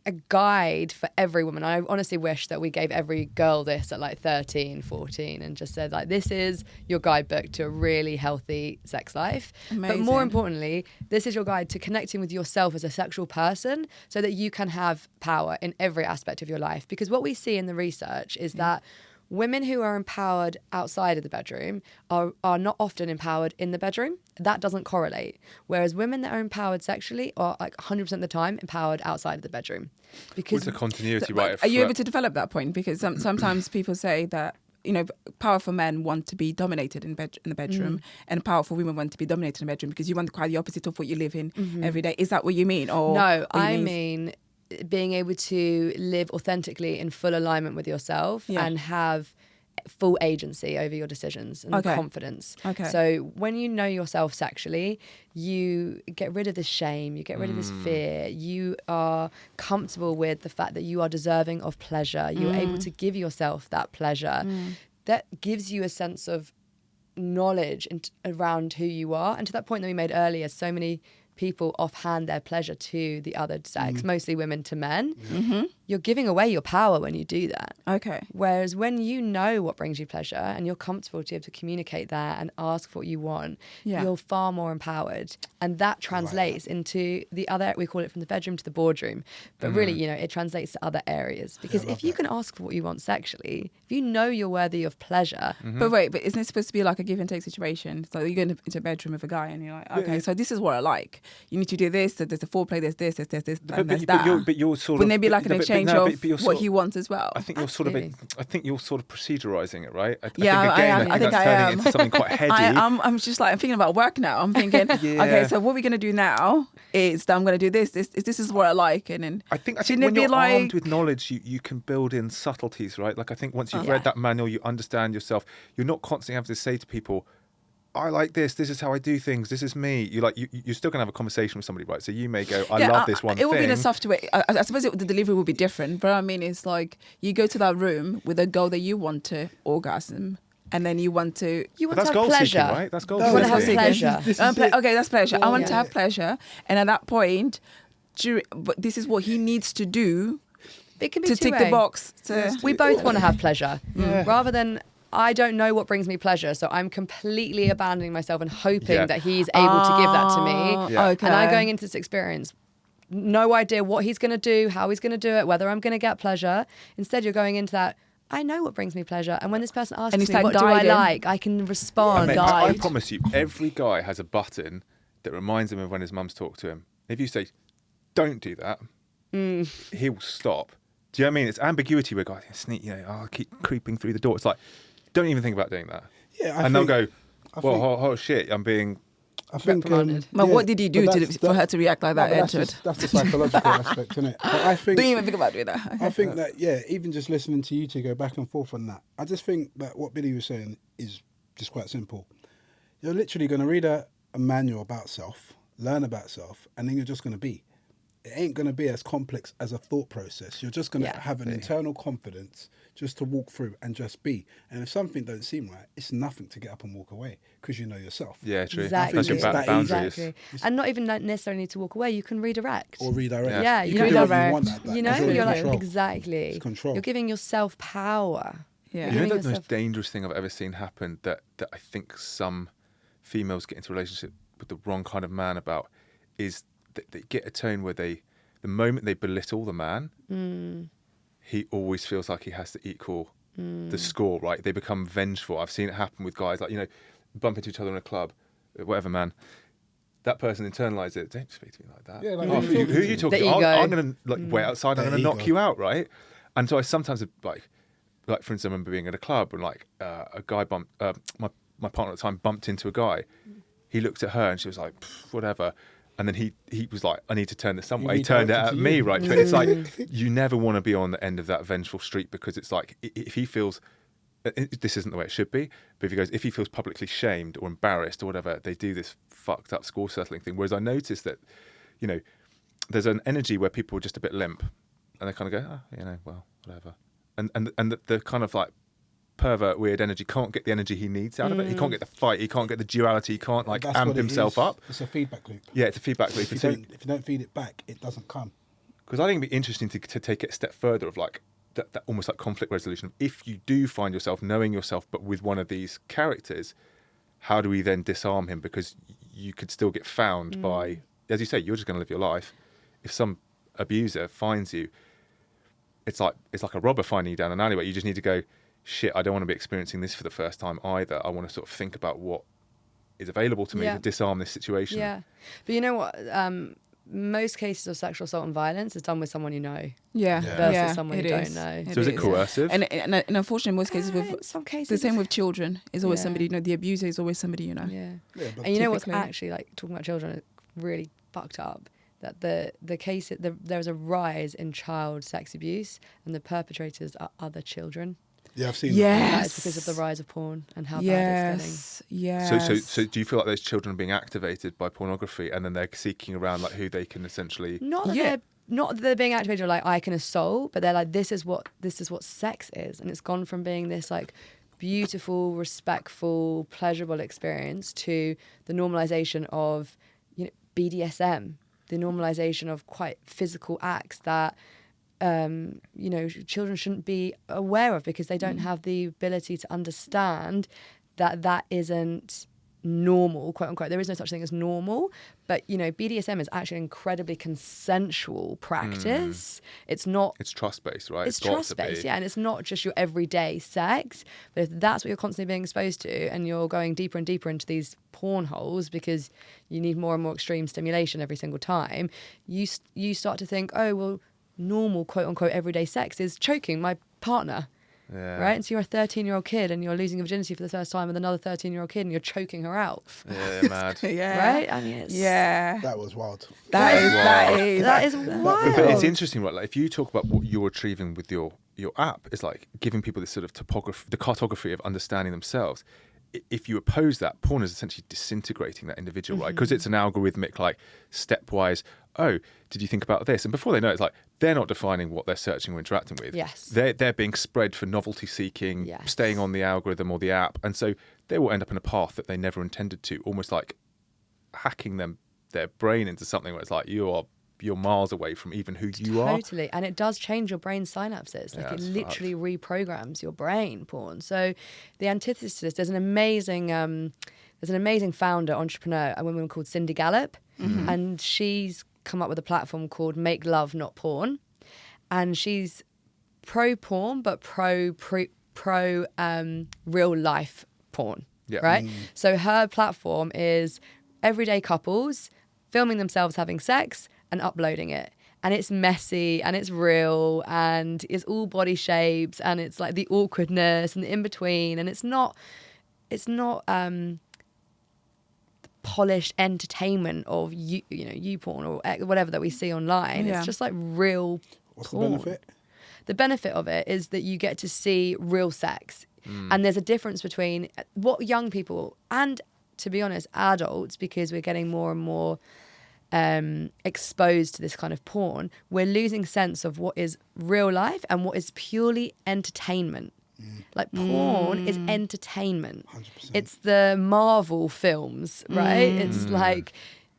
a guide for every woman. I honestly wish that we gave every girl this at like 13, 14 and just said like, this is your guidebook to a really healthy sex life. But Amazing. more importantly, this is your guide to connecting with yourself as a sexual person so that you can have power in every aspect of your life. Because what we see in the research is that women who are empowered outside of the bedroom are not often empowered in the bedroom. That doesn't correlate. Whereas women that are empowered sexually are like 100% of the time empowered outside of the bedroom. Because It's a continuity, But right? are you able to develop that point? Because sometimes people say that, you know, powerful men want to be dominated in the bedroom, and powerful women want to be dominated in the bedroom because you want quite the opposite of what you live in every day. Is that what you mean? Or no, or you I mean being able to live authentically in full alignment with yourself and have full agency over your decisions and confidence. Okay. So when you know yourself sexually, you get rid of this shame, you get rid of this fear, you are comfortable with the fact that you are deserving of pleasure, you're able to give yourself that pleasure. That gives you a sense of knowledge around who you are. And to that point that we made earlier, so many people offhand their pleasure to the other sex, mostly women to men. You're giving away your power when you do that. Okay. Whereas when you know what brings you pleasure and you're comfortable to be able to communicate that and ask for what you want, you're far more empowered. And that translates into the other, we call it from the bedroom to the boardroom. But really, you know, it translates to other areas. Because if you can ask for what you want sexually, if you know you're worthy of pleasure. But wait, but isn't it supposed to be like a give and take situation? So you go into a bedroom with a guy and you're like, okay, so this is what I like. You need to do this, so there's a foreplay, there's this, and there's that. But you're sort of. Wouldn't there be like an exchange of you're what sort he wants as well? I think you're sort of. Absolutely. I think you're sort of procedurizing it, right? I Yeah, think again, I am. I think that's I turning am. into something quite heady. I'm just like, I'm thinking about work now. I'm thinking, okay, so what we're going to do now is that I'm going to do this. This is what I like. And then I think shouldn't it when be you're like, armed with knowledge, you can build in subtleties, right? Like I think once you've read that manual, you understand yourself. You're not constantly having to say to people, I like this. This is how I do things. This is me. You're still gonna have a conversation with somebody, right? So you may go, I love this one It would be in a thing. soft way. I suppose the delivery would be different. But I mean, it's like you go to that room with a goal that you want to orgasm. And then you want to... You want But that's to have goal pleasure. seeking, right? That's goal No, You want to seeking. have this is- pleasure. this is it. okay, that's pleasure. I want to Yeah. have pleasure. And at that point, but this is what he needs to do It can be to tick the two-way. box. To, We both want to have pleasure. Rather than, I don't know what brings me pleasure, so I'm completely abandoning myself and hoping that he's able to give that to me. Yeah. Okay. And I'm going into this experience, no idea what he's going to do, how he's going to do it, whether I'm going to get pleasure. Instead, you're going into that, I know what brings me pleasure. And when this person asks And me, it's like what do I guiding. like? I can respond. Mate, I Guide. promise you, every guy has a button that reminds him of when his mum's talked to him. If you say, don't do that, he will stop. Do you know what I mean? It's ambiguity where guys sneak, I'll keep creeping through the door. It's like, don't even think about doing that. Yeah, they'll go, oh shit, I'm being... I think. reprimanded. But what did you do but for her to react like that, that's Edward? that's the psychological aspect, isn't it? But I think. Don't even think about doing that. I think that, even just listening to you two go back and forth on that, I just think that what Billy was saying is just quite simple. You're literally going to read a manual about self, learn about self, and then you're just going to be. It ain't going to be as complex as a thought process. You're just going to have an internal confidence just to walk through and just be. And if something don't seem right, it's nothing to get up and walk away because you know yourself. Yeah, true. Exactly. That's your boundaries. Exactly. And not even necessarily need to walk away. You can redirect. Or redirect. Yeah, you you can know, do whatever you want at that. You know, Control. you're like, Control. exactly. It's control. You're giving yourself power. Yeah. You're You know giving the most yourself- dangerous thing I've ever seen happen that I think some females get into a relationship with the wrong kind of man about is that they get a tone where the moment they belittle the man, he always feels like he has to equal the score, right? They become vengeful. I've seen it happen with guys like, bump into each other in a club, whatever, man. That person internalises it. Don't speak to me like that. Yeah, like, Oh, who are you talking The to? ego. I'm going to wait outside. I'm The going to knock ego. you out, right? And so I sometimes like for instance, I remember being at a club and a guy bumped my partner at the time bumped into a guy. He looked at her and she was like, whatever. And then he was like, I need to turn this some way. He turned it redirected at to me, you. right? But it's like, you never want to be on the end of that vengeful streak because it's like, if he feels, this isn't the way it should be, but if he feels publicly shamed or embarrassed or whatever, they do this fucked up score settling thing. Whereas I noticed that, there's an energy where people are just a bit limp and they kind of go, well, whatever. And the kind of like pervert weird energy can't get the energy he needs out of it. He can't get the fight. He can't get the duality. He can't That's amp what it himself is. up. It's a feedback loop. Yeah, it's a feedback loop. If you don't feed it back, it doesn't come. Because I think it'd be interesting to take it a step further of like that almost like conflict resolution. If you do find yourself knowing yourself, but with one of these characters, how do we then disarm him? Because you could still get found by, as you say, you're just going to live your life. If some abuser finds you, it's like a robber finding you down an alleyway. You just need to go, shit, I don't want to be experiencing this for the first time either. I want to sort of think about what is available to me to disarm this situation. Yeah. But you know what? Most cases of sexual assault and violence is done with someone you know. Yeah. Versus someone you it don't is. know. So is it coercive? And unfortunately, in most cases, In some cases, the same with children, is always Yeah. somebody, the abuser is always somebody you know. Yeah. Yeah, but And you know what's typically- actually like talking about children really fucked up? That the case there's a rise in child sex abuse and the perpetrators are other children. Yeah, I've seen Yeah. that. And that is Yes. because of the rise of porn and how bad it's Yes. So do you feel like those children are being activated by pornography and then they're seeking around like who they can essentially... getting. Not that Yeah. they're being activated like I can assault, but they're like this is what sex is, and it's gone from being this like beautiful, respectful, pleasurable experience to the normalization of BDSM, the normalization of quite physical acts that children shouldn't be aware of because they don't have the ability to understand that isn't normal, quote unquote. There is no such thing as normal, but BDSM is actually an incredibly consensual practice. It's not. It's trust-based, right? It's got to trust-based, be. yeah, and it's not just your everyday sex. But if that's what you're constantly being exposed to, and you're going deeper and deeper into these porn holes because you need more and more extreme stimulation every single time, you start to think, oh well, normal, quote unquote, everyday sex is choking my partner. Yeah. Right? And so you're a 13-year-old kid and you're losing your virginity for the first time with another 13-year-old kid and you're choking her out. Yeah, mad. Yeah. Right? I mean, it's... Yeah. That was wild. That is wild. But it's interesting, right? Like if you talk about what you're achieving with your app, it's like giving people this sort of the cartography of understanding themselves. If you oppose that, porn is essentially disintegrating that individual, right? Because it's an algorithmic, like stepwise. Oh, did you think about this? And before they know it, it's like they're not defining what they're searching or interacting with. Yes. They're being spread for novelty seeking, Yes. staying on the algorithm or the app, and so they will end up in a path that they never intended to, almost like hacking their brain into something where it's like you're miles away from even who you are. Totally. And it does change your brain synapses. Like Yeah, it it's literally reprograms your brain, porn. So the antithesis to this, there's an amazing founder, entrepreneur, a woman called Cindy Gallop. And she's come up with a platform called Make Love Not Porn. And she's pro porn, but pro real life porn. Yeah. Right. So her platform is everyday couples filming themselves having sex and uploading it. And it's messy and it's real and it's all body shapes and it's like the awkwardness and the in between, and it's not polished entertainment of you porn or whatever that we see online. Yeah. It's just like real What's the porn. benefit? The benefit of it is that you get to see real sex. And there's a difference between what young people and, to be honest, adults, because we're getting more and more exposed to this kind of porn, we're losing sense of what is real life and what is purely entertainment. Like porn is entertainment. 100%. It's the Marvel films, right? It's like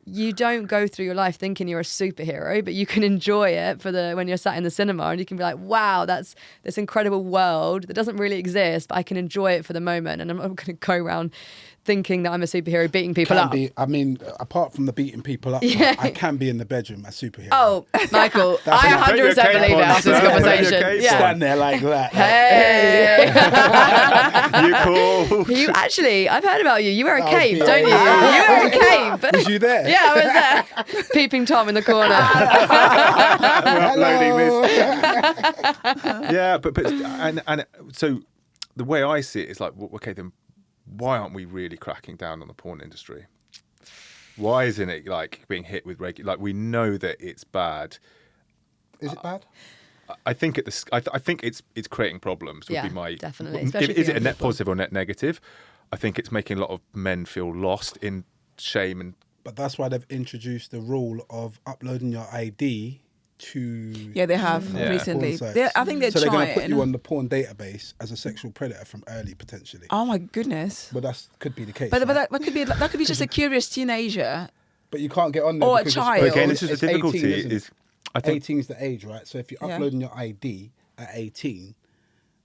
you don't go through your life thinking you're a superhero, but you can enjoy it when you're sat in the cinema, and you can be like, wow, that's this incredible world that doesn't really exist, but I can enjoy it for the moment, and I'm not going to go around thinking that I'm a superhero beating people up. I mean, apart from the beating people up, I can be in the bedroom a superhero. Oh, Michael, That's I enough. 100% believe it after this conversation. Yeah. Stand there like that. Hey. You cool. You actually, I've heard about you. You wear a Oh, cape, dear. don't you? You wear a cape. Was you there? Yeah, I was there. Peeping Tom in the corner. Hello. Yeah, but and so the way I see it is like, okay, then why aren't we really cracking down on the porn industry? Why isn't it like being hit with like we know that it's bad? Is it bad? I think I think it's creating problems. Would Yeah, be my definitely, especially Is for it a young net people. positive or net negative? I think it's making a lot of men feel lost in shame and. But that's why they've introduced the rule of uploading your ID to. Yeah, they have Yeah. recently. porn sites. I think they're so they're going trying. to put you on the porn database as a sexual predator from early, potentially. Oh my goodness. But that could be the case. But right? that could be just a curious teenager. But you can't get on there Or a because child. But it's, again, this is it's the difficulty. 18, isn't it? Is I think 18 is the age, right? So if you're Yeah. uploading your ID at 18,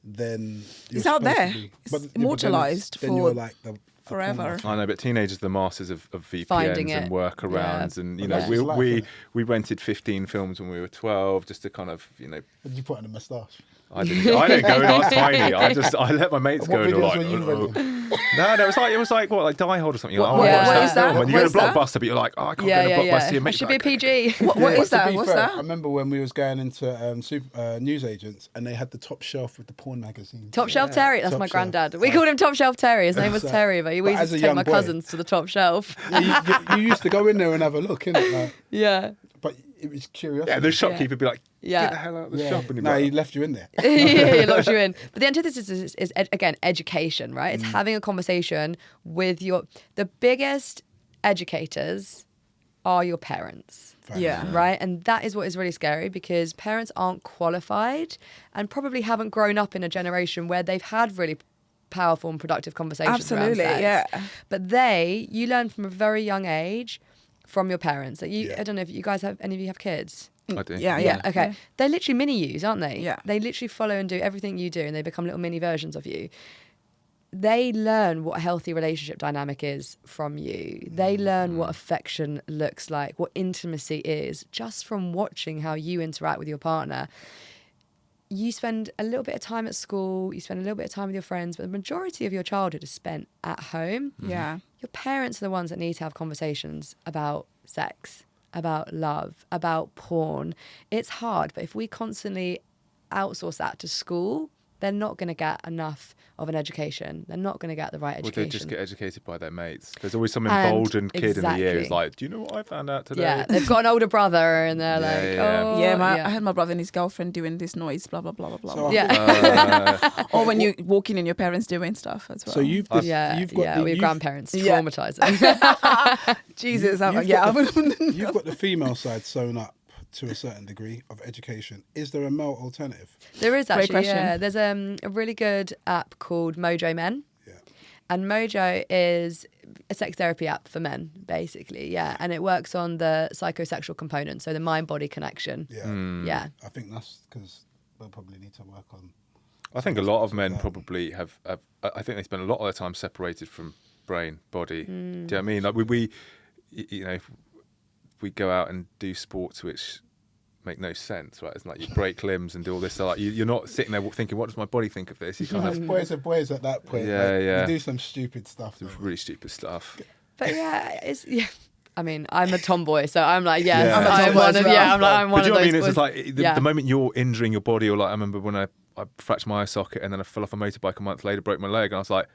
then you're It's out supposed to there. be- It's but then immortalised then for you're like the forever. I know, but teenagers are the masters of Finding VPNs and it. workarounds, Yeah. and Well, that's just life, we isn't it? we rented 15 films when we were 12 just to kind of Did you put on a moustache? I didn't go in. I was tiny. I let my mates What go and videos like. were you renting? No, it was like what, like Die Hard or something. You're like, What- I what watched is that that? film. And you What go is to that? Blockbuster, but you're like, oh, I can't Yeah, go to yeah, Blockbuster. yeah. Your It mate's should be a like, PG. What Yeah, is but to that? be What's fair, that? I remember when we was going into news agents and they had the top shelf with the porn magazines. Top Shelf Terry. That's Top my shelf. granddad. We called him Top Shelf Terry. His name was So- Terry, but we but used as to a take young my boy- cousins to the top shelf. You used to go in there and have a look, innit? Like, Yeah. but it was curiosity. yeah, the shopkeeper would be like, Yeah. get the hell out of the Yeah. shop. And you'd be No, like, he left you in there. Yeah, he locks you in. But the antithesis is again, education, right? It's having a conversation with the biggest educators are your parents. Yeah. Right. And that is what is really scary, because parents aren't qualified and probably haven't grown up in a generation where they've had really powerful and productive conversations. Absolutely, around sex. yeah. But you learn from a very young age from your parents. That Yeah. I don't know if you guys any of you have kids. I do. Yeah, Yeah. Okay. Yeah. They're literally mini yous, aren't they? Yeah. They literally follow and do everything you do, and they become little mini versions of you. They learn what a healthy relationship dynamic is from you. They learn what affection looks like, what intimacy is, just from watching how you interact with your partner. You spend a little bit of time at school, you spend a little bit of time with your friends, but the majority of your childhood is spent at home. Yeah. Your parents are the ones that need to have conversations about sex, about love, about porn. It's hard, but if we constantly outsource that to school, they're not going to get enough of an education. They're not going to get the right Or education. they just get educated by their mates. There's always some And emboldened kid in the year who's exactly. like, do you know what I found out today? Yeah, they've got an older brother, and they're Yeah, like, yeah. oh, Yeah, I had my brother and his girlfriend doing this noise, blah blah blah blah blah. So blah. I Yeah, Or when you walk in and your parents doing stuff as well. So you've yeah, got yeah. With your grandparents, Yeah. traumatizing. Jesus, you've yeah. you've got the female side sewn up to a certain degree of education. Is there a male alternative? There is Great actually, question. yeah. There's a really good app called Mojo Men. Yeah. And Mojo is a sex therapy app for men, basically, yeah. And it works on the psychosexual component, so the mind-body connection. Yeah. Hmm. Yeah. I think that's because they'll probably need to work on. I think a lot of men probably have. I think they spend a lot of their time separated from brain, body. Do you know what I mean? Like we you know, if we go out and do sports which make no sense, right? It's like you break limbs and do all this. So like you're not sitting there thinking, what does my body think of this? You kind of Boys are boys at that point. Yeah, like, yeah. You do some stupid stuff. Though, really stupid stuff. But yeah. I mean, I'm a tomboy, so I'm like, yes, Yeah. I'm one of, I'm one But do you know of what I those mean? It's boys. just like the moment you're injuring your body, or like I remember when I fractured my eye socket and then I fell off a motorbike a month later, broke my leg, and I was like,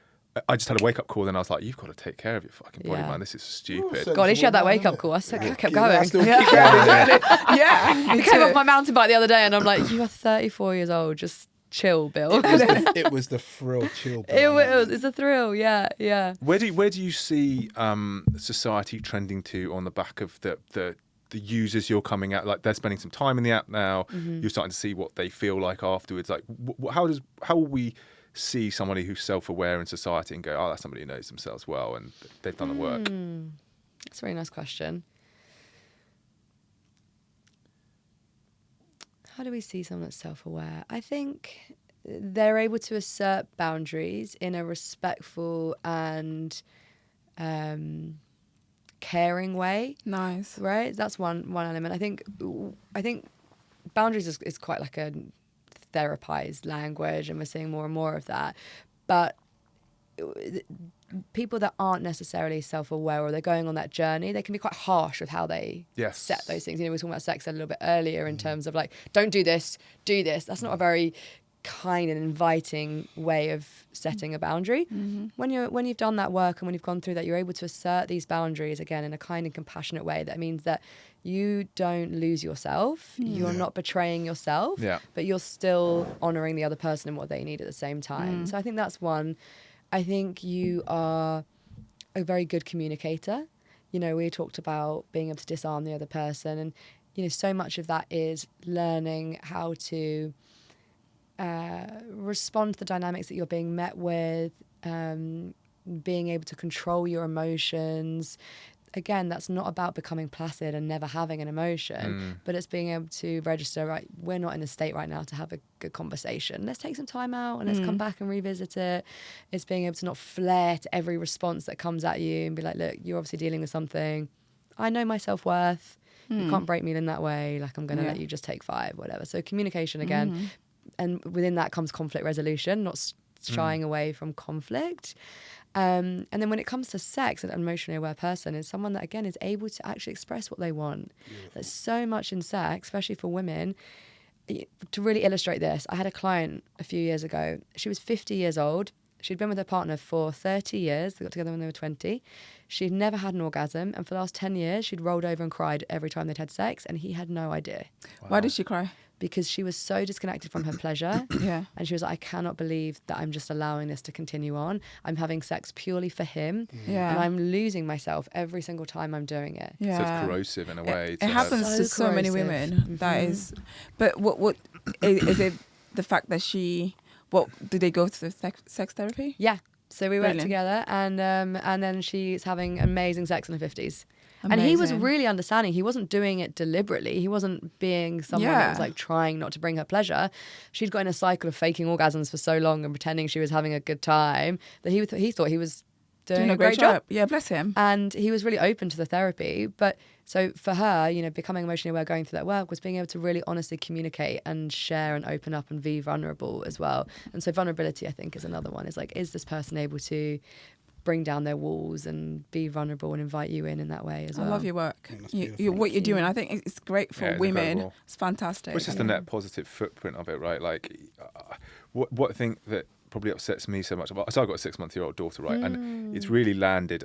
I just had a wake up call, and I was like, you've got to take care of your fucking body, Yeah. man. This is stupid. Ooh, God, at least you had that wake up innit? call. I kept I going. still keep going. Yeah. I came off my mountain bike the other day, and I'm like, you are 34 years old. Just chill, Bill. It was the thrill, chill. It's a thrill. Yeah. Where do you see society trending to on the back of the users you're coming at? Like they're spending some time in the app now. You're starting to see what they feel like afterwards. Like how will we see somebody who's self-aware in society and go, oh, that's somebody who knows themselves well and they've done the work? That's a really nice question. How do we see someone that's self-aware? I think they're able to assert boundaries in a respectful and caring way. Nice. Right? That's one element. I think boundaries is quite like a therapized language, and we're seeing more and more of that. But people that aren't necessarily self-aware, or they're going on that journey, they can be quite harsh with how they set those things. You know, we were talking about sex a little bit earlier in terms of like, don't do this, do this. That's not a very kind and inviting way of setting a boundary. When you've done that work and when you've gone through that, you're able to assert these boundaries again in a kind and compassionate way. That means that you don't lose yourself, you're not betraying yourself, but you're still honoring the other person and what they need at the same time. So I think that's one. I think you are a very good communicator. You know, we talked about being able to disarm the other person, and you know, so much of that is learning how to respond to the dynamics that you're being met with, being able to control your emotions. Again, that's not about becoming placid and never having an emotion, but it's being able to register, right, we're not in a state right now to have a good conversation. Let's take some time out and let's come back and revisit it. It's being able to not flare to every response that comes at you and be like, look, you're obviously dealing with something. I know my self-worth. You can't break me in that way. Like, I'm going to let you just take 5, whatever. So communication again. And within that comes conflict resolution, not shying away from conflict. And then when it comes to sex, an emotionally aware person is someone that, again, is able to actually express what they want. There's so much in sex, especially for women. To really illustrate this, I had a client a few years ago. She was 50 years old. She'd been with her partner for 30 years. They got together when they were 20. She'd never had an orgasm. And for the last 10 years, she'd rolled over and cried every time they'd had sex. And he had no idea. Wow. Why did she cry? Because she was so disconnected from her pleasure. And she was like, I cannot believe that I'm just allowing this to continue on. I'm having sex purely for him. And I'm losing myself every single time I'm doing it. So it's corrosive in a way. It happens to so many women. That is, but what is it? The fact that did they go through sex therapy? Yeah. So we went together, and then she's having amazing sex in her 50s. Amazing. And he was really understanding. He wasn't doing it deliberately. He wasn't being someone that was like trying not to bring her pleasure. She'd got in a cycle of faking orgasms for so long and pretending she was having a good time that he thought he was doing a great job. Yeah, bless him. And he was really open to the therapy. But so for her, you know, becoming emotionally aware, going through that work, was being able to really honestly communicate and share and open up and be vulnerable as well. And so vulnerability, I think, is another one. Is like, is this person able to bring down their walls and be vulnerable and invite you in that way as well? I love your work. What you're doing. I think it's great for women. Incredible. It's fantastic. Which is the net positive footprint of it, right? Like, what I think that probably upsets me so much about, so I've got a 6-month-old daughter, right? And it's really landed.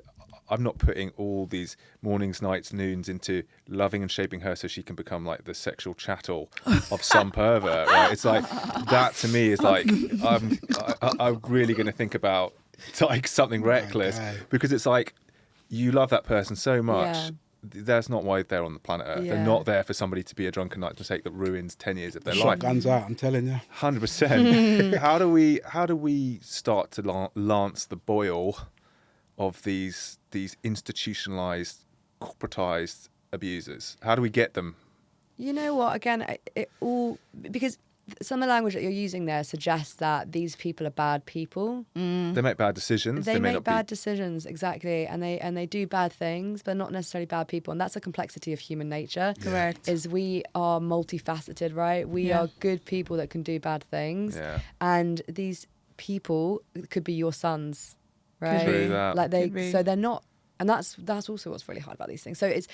I'm not putting all these mornings, nights, noons into loving and shaping her so she can become like the sexual chattel of some pervert, right? It's like, that to me is like, I'm really going to think about like something reckless, because it's like, you love that person so much. That's not why they're on the planet Earth. They're not there for somebody to be a drunken night mistake that ruins 10 years of their life. Shotguns out, I'm telling you. 100%. How do we start to lance the boil of these institutionalized, corporatized abusers? How do we get them? You know what? Again, it all, because some of the language that you're using there suggests that these people are bad people. They make bad decisions. They may make not bad be... decisions, exactly, and they do bad things, but not necessarily bad people. And that's a complexity of human nature. Correct. Is we are multifaceted, right? We are good people that can do bad things, and these people could be your sons, right? True that. Like so they're not. And that's also what's really hard about these things. So it's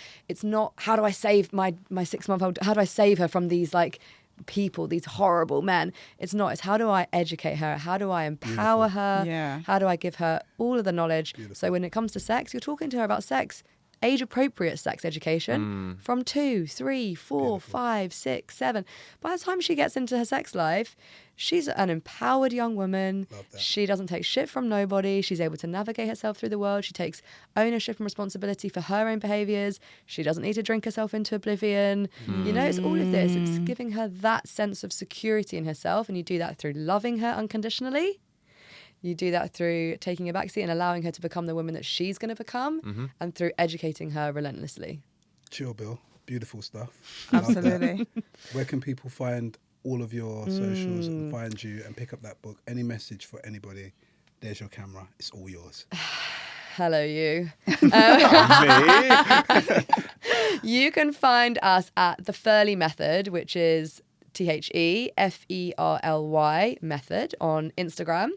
not, how do I save my 6-month-old? How do I save her from these like people, these horrible men? It's not. It's how do I educate her? How do I empower her? Yeah. How do I give her all of the knowledge? Beautiful. So when it comes to sex, you're talking to her about sex, age appropriate sex education from 2, 3, 4, 5, 6, 7. By the time she gets into her sex life, she's an empowered young woman. Love that. She doesn't take shit from nobody. She's able to navigate herself through the world. She takes ownership and responsibility for her own behaviours. She doesn't need to drink herself into oblivion. You know, it's all of this. It's giving her that sense of security in herself. And you do that through loving her unconditionally. You do that through taking a backseat and allowing her to become the woman that she's going to become, and through educating her relentlessly. Chill, Bill. Beautiful stuff. Love that. Absolutely. Where can people find all of your socials and find you and pick up that book? Any message for anybody? There's your camera. It's all yours. Hello, you. Me? You can find us at the Ferly Method, which is TheFerly method on Instagram.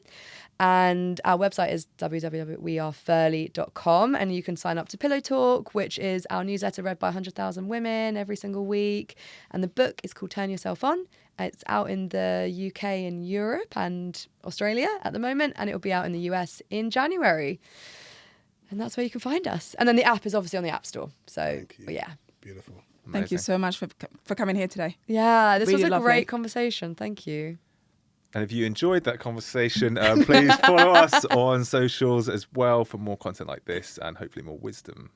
And our website is www.weareferly.com, and you can sign up to Pillow Talk, which is our newsletter read by 100,000 women every single week. And the book is called Turn Yourself On. It's out in the UK and Europe and Australia at the moment, and it will be out in the US in January. And that's where you can find us. And then the app is obviously on the App Store. So, Thank you. but yeah. Beautiful. Thank you so much for coming here today. Yeah, this Really was a lovely. great conversation. Thank you. And if you enjoyed that conversation, please follow us on socials as well for more content like this and hopefully more wisdom.